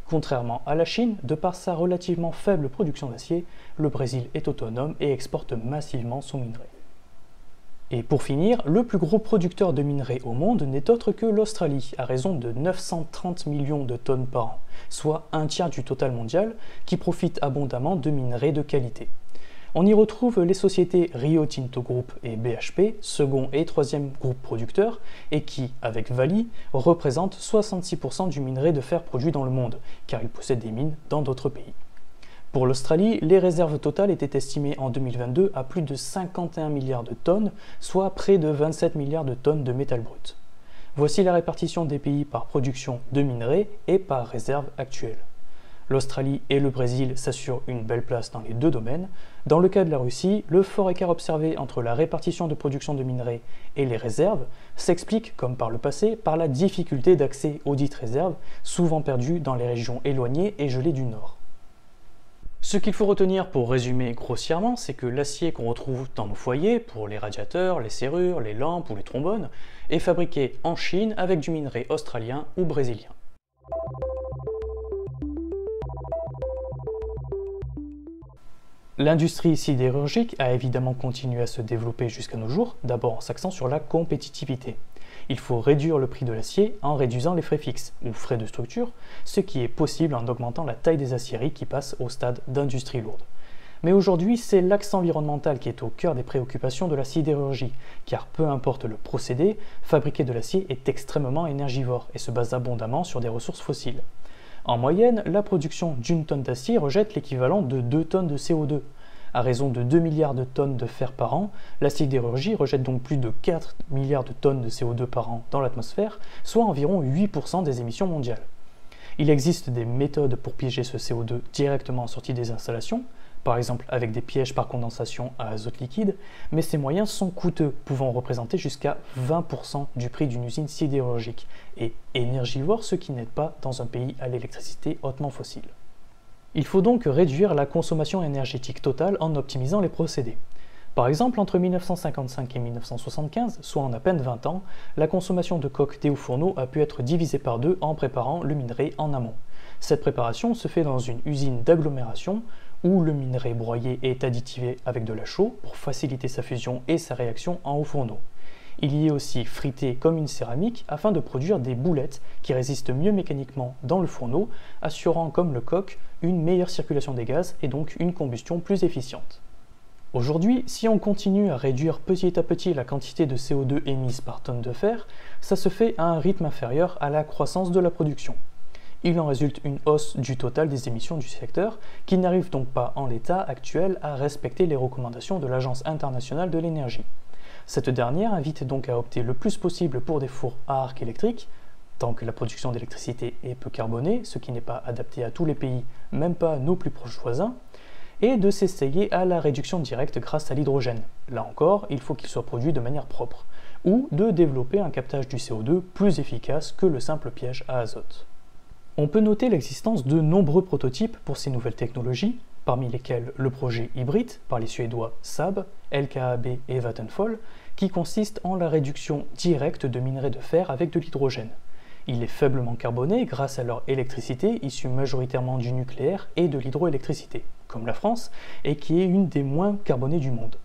Contrairement à la Chine, de par sa relativement faible production d'acier, le Brésil est autonome et exporte massivement son minerai. Et pour finir, le plus gros producteur de minerais au monde n'est autre que l'Australie, à raison de 930 millions de tonnes par an, soit un tiers du total mondial, qui profite abondamment de minerais de qualité. On y retrouve les sociétés Rio Tinto Group et BHP, second et troisième groupe producteur, et qui, avec Vale, représentent 66% du minerai de fer produit dans le monde, car ils possèdent des mines dans d'autres pays. Pour l'Australie, les réserves totales étaient estimées en 2022 à plus de 51 milliards de tonnes, soit près de 27 milliards de tonnes de métal brut. Voici la répartition des pays par production de minerais et par réserve actuelle. L'Australie et le Brésil s'assurent une belle place dans les deux domaines. Dans le cas de la Russie, le fort écart observé entre la répartition de production de minerais et les réserves s'explique, comme par le passé, par la difficulté d'accès aux dites réserves, souvent perdues dans les régions éloignées et gelées du Nord. Ce qu'il faut retenir pour résumer grossièrement, c'est que l'acier qu'on retrouve dans nos foyers, pour les radiateurs, les serrures, les lampes ou les trombones, est fabriqué en Chine avec du minerai australien ou brésilien. L'industrie sidérurgique a évidemment continué à se développer jusqu'à nos jours, d'abord en s'axant sur la compétitivité. Il faut réduire le prix de l'acier en réduisant les frais fixes, ou frais de structure, ce qui est possible en augmentant la taille des aciéries qui passent au stade d'industrie lourde. Mais aujourd'hui, c'est l'axe environnemental qui est au cœur des préoccupations de la sidérurgie, car peu importe le procédé, fabriquer de l'acier est extrêmement énergivore et se base abondamment sur des ressources fossiles. En moyenne, la production d'une tonne d'acier rejette l'équivalent de 2 tonnes de CO2. À raison de 2 milliards de tonnes de fer par an, la sidérurgie rejette donc plus de 4 milliards de tonnes de CO2 par an dans l'atmosphère, soit environ 8% des émissions mondiales. Il existe des méthodes pour piéger ce CO2 directement en sortie des installations, par exemple avec des pièges par condensation à azote liquide, mais ces moyens sont coûteux, pouvant représenter jusqu'à 20% du prix d'une usine sidérurgique, et énergivore, ce qui n'aide pas dans un pays à l'électricité hautement fossile. Il faut donc réduire la consommation énergétique totale en optimisant les procédés. Par exemple, entre 1955 et 1975, soit en à peine 20 ans, la consommation de coke des hauts fourneaux a pu être divisée par 2 en préparant le minerai en amont. Cette préparation se fait dans une usine d'agglomération où le minerai broyé est additivé avec de la chaux pour faciliter sa fusion et sa réaction en haut fourneau. Il y est aussi frité comme une céramique afin de produire des boulettes qui résistent mieux mécaniquement dans le fourneau, assurant comme le coke une meilleure circulation des gaz et donc une combustion plus efficiente. Aujourd'hui, si on continue à réduire petit à petit la quantité de CO2 émise par tonne de fer, ça se fait à un rythme inférieur à la croissance de la production. Il en résulte une hausse du total des émissions du secteur qui n'arrive donc pas en l'état actuel à respecter les recommandations de l'Agence internationale de l'énergie. Cette dernière invite donc à opter le plus possible pour des fours à arc électrique, tant que la production d'électricité est peu carbonée, ce qui n'est pas adapté à tous les pays, même pas à nos plus proches voisins, et de s'essayer à la réduction directe grâce à l'hydrogène. Là encore, il faut qu'il soit produit de manière propre, ou de développer un captage du CO2 plus efficace que le simple piège à azote. On peut noter l'existence de nombreux prototypes pour ces nouvelles technologies, parmi lesquels le projet Hybrid par les Suédois Saab, LKAB et Vattenfall, qui consiste en la réduction directe de minerais de fer avec de l'hydrogène. Il est faiblement carboné grâce à leur électricité issue majoritairement du nucléaire et de l'hydroélectricité, comme la France, et qui est une des moins carbonées du monde.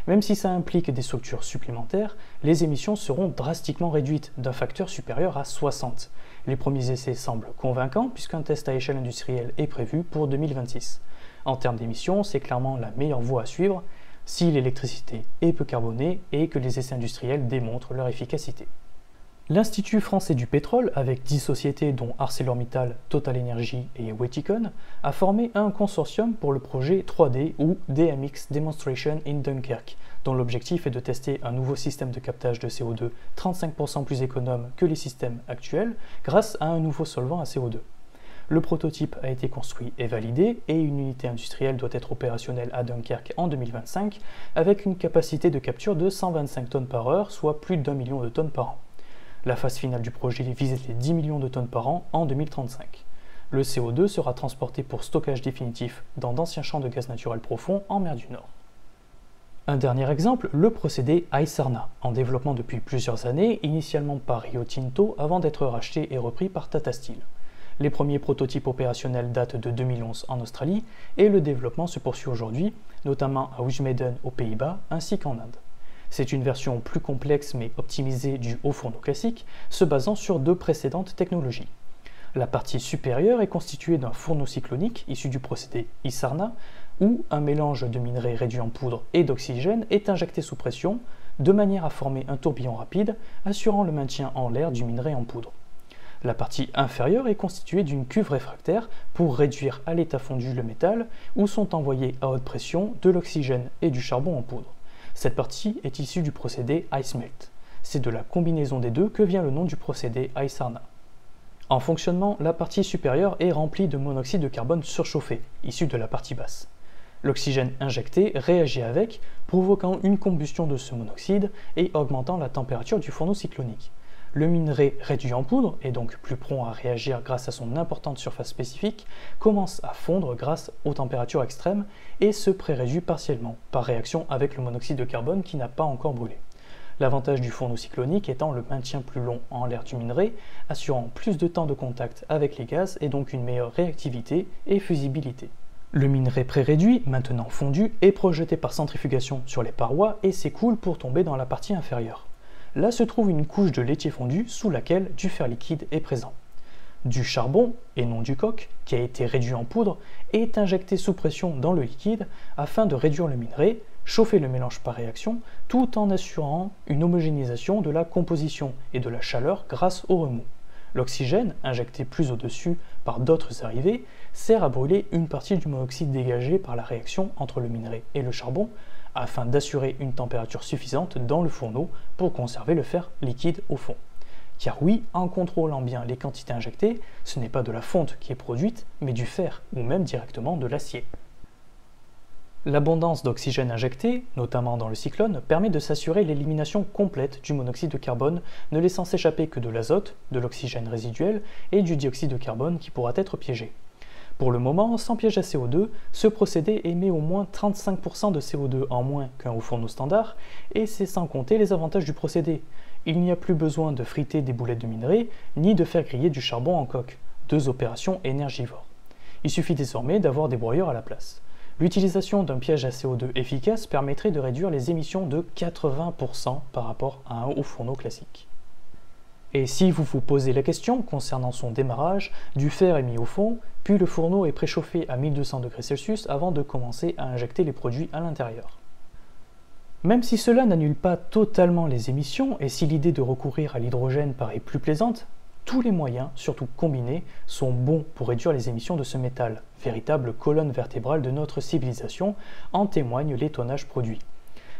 Même si ça implique des structures supplémentaires, les émissions seront drastiquement réduites d'un facteur supérieur à 60. Les premiers essais semblent convaincants puisqu'un test à échelle industrielle est prévu pour 2026. En termes d'émissions, c'est clairement la meilleure voie à suivre si l'électricité est peu carbonée et que les essais industriels démontrent leur efficacité. L'Institut français du pétrole, avec 10 sociétés dont ArcelorMittal, TotalEnergies et Wetticon, a formé un consortium pour le projet 3D ou DMX Demonstration in Dunkirk, dont l'objectif est de tester un nouveau système de captage de CO2 35% plus économe que les systèmes actuels grâce à un nouveau solvant à CO2. Le prototype a été construit et validé et une unité industrielle doit être opérationnelle à Dunkerque en 2025 avec une capacité de capture de 125 tonnes par heure, soit plus d'1 million de tonnes par an. La phase finale du projet vise les 10 millions de tonnes par an en 2035. Le CO2 sera transporté pour stockage définitif dans d'anciens champs de gaz naturel profond en mer du Nord. Un dernier exemple, le procédé iSarna, en développement depuis plusieurs années, initialement par Rio Tinto avant d'être racheté et repris par Tata Steel. Les premiers prototypes opérationnels datent de 2011 en Australie et le développement se poursuit aujourd'hui, notamment à Wijmeden aux Pays-Bas ainsi qu'en Inde. C'est une version plus complexe mais optimisée du haut fourneau classique, se basant sur deux précédentes technologies. La partie supérieure est constituée d'un fourneau cyclonique issu du procédé iSarna, où un mélange de minerais réduits en poudre et d'oxygène est injecté sous pression, de manière à former un tourbillon rapide, assurant le maintien en l'air du minerai en poudre. La partie inférieure est constituée d'une cuve réfractaire pour réduire à l'état fondu le métal, où sont envoyés à haute pression de l'oxygène et du charbon en poudre. Cette partie est issue du procédé iSmelt. C'est de la combinaison des deux que vient le nom du procédé iSarna. En fonctionnement, la partie supérieure est remplie de monoxyde de carbone surchauffé, issu de la partie basse. L'oxygène injecté réagit avec, provoquant une combustion de ce monoxyde et augmentant la température du fourneau cyclonique. Le minerai réduit en poudre, et donc plus prompt à réagir grâce à son importante surface spécifique, commence à fondre grâce aux températures extrêmes et se pré-réduit partiellement, par réaction avec le monoxyde de carbone qui n'a pas encore brûlé. L'avantage du fourneau cyclonique étant le maintien plus long en l'air du minerai, assurant plus de temps de contact avec les gaz et donc une meilleure réactivité et fusibilité. Le minerai pré-réduit, maintenant fondu, est projeté par centrifugation sur les parois et s'écoule pour tomber dans la partie inférieure. Là se trouve une couche de laitier fondu sous laquelle du fer liquide est présent. Du charbon, et non du coke, qui a été réduit en poudre, est injecté sous pression dans le liquide afin de réduire le minerai, chauffer le mélange par réaction, tout en assurant une homogénéisation de la composition et de la chaleur grâce au remous. L'oxygène, injecté plus au-dessus par d'autres arrivées, sert à brûler une partie du monoxyde dégagé par la réaction entre le minerai et le charbon, afin d'assurer une température suffisante dans le fourneau pour conserver le fer liquide au fond. Car oui, en contrôlant bien les quantités injectées, ce n'est pas de la fonte qui est produite, mais du fer, ou même directement de l'acier. L'abondance d'oxygène injecté, notamment dans le cyclone, permet de s'assurer l'élimination complète du monoxyde de carbone, ne laissant s'échapper que de l'azote, de l'oxygène résiduel et du dioxyde de carbone qui pourra être piégé. Pour le moment, sans piège à CO2, ce procédé émet au moins 35% de CO2 en moins qu'un haut fourneau standard, et c'est sans compter les avantages du procédé. Il n'y a plus besoin de friter des boulettes de minerai, ni de faire griller du charbon en coque, deux opérations énergivores. Il suffit désormais d'avoir des broyeurs à la place. L'utilisation d'un piège à CO2 efficace permettrait de réduire les émissions de 80% par rapport à un haut fourneau classique. Et si vous vous posez la question concernant son démarrage, du fer est mis au fond, puis le fourneau est préchauffé à 1200 degrés Celsius avant de commencer à injecter les produits à l'intérieur. Même si cela n'annule pas totalement les émissions et si l'idée de recourir à l'hydrogène paraît plus plaisante, tous les moyens, surtout combinés, sont bons pour réduire les émissions de ce métal, véritable colonne vertébrale de notre civilisation, en témoignent les tonnages produits.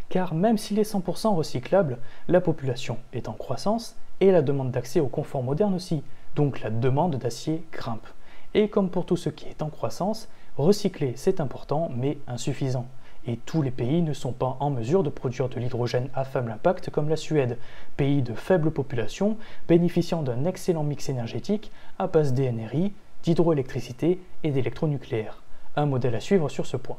Car même s'il est 100% recyclable, la population est en croissance et la demande d'accès au confort moderne aussi, donc la demande d'acier grimpe. Et comme pour tout ce qui est en croissance, Recycler, c'est important, mais insuffisant. Et tous les pays ne sont pas en mesure de produire de l'hydrogène à faible impact comme la Suède, pays de faible population, bénéficiant d'un excellent mix énergétique à base d'ENRI, d'hydroélectricité et d'électronucléaire. Un modèle à suivre sur ce point.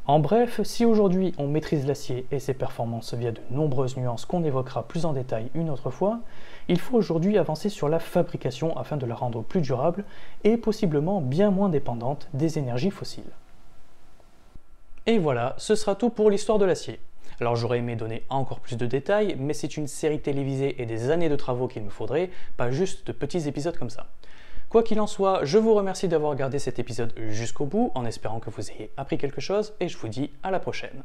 En bref, si aujourd'hui on maîtrise l'acier et ses performances via de nombreuses nuances qu'on évoquera plus en détail une autre fois, il faut aujourd'hui avancer sur la fabrication afin de la rendre plus durable et possiblement bien moins dépendante des énergies fossiles. Et voilà, ce sera tout pour l'histoire de l'acier. Alors j'aurais aimé donner encore plus de détails, mais c'est une série télévisée et des années de travaux qu'il me faudrait, pas juste de petits épisodes comme ça. Quoi qu'il en soit, je vous remercie d'avoir regardé cet épisode jusqu'au bout, en espérant que vous ayez appris quelque chose, et je vous dis à la prochaine.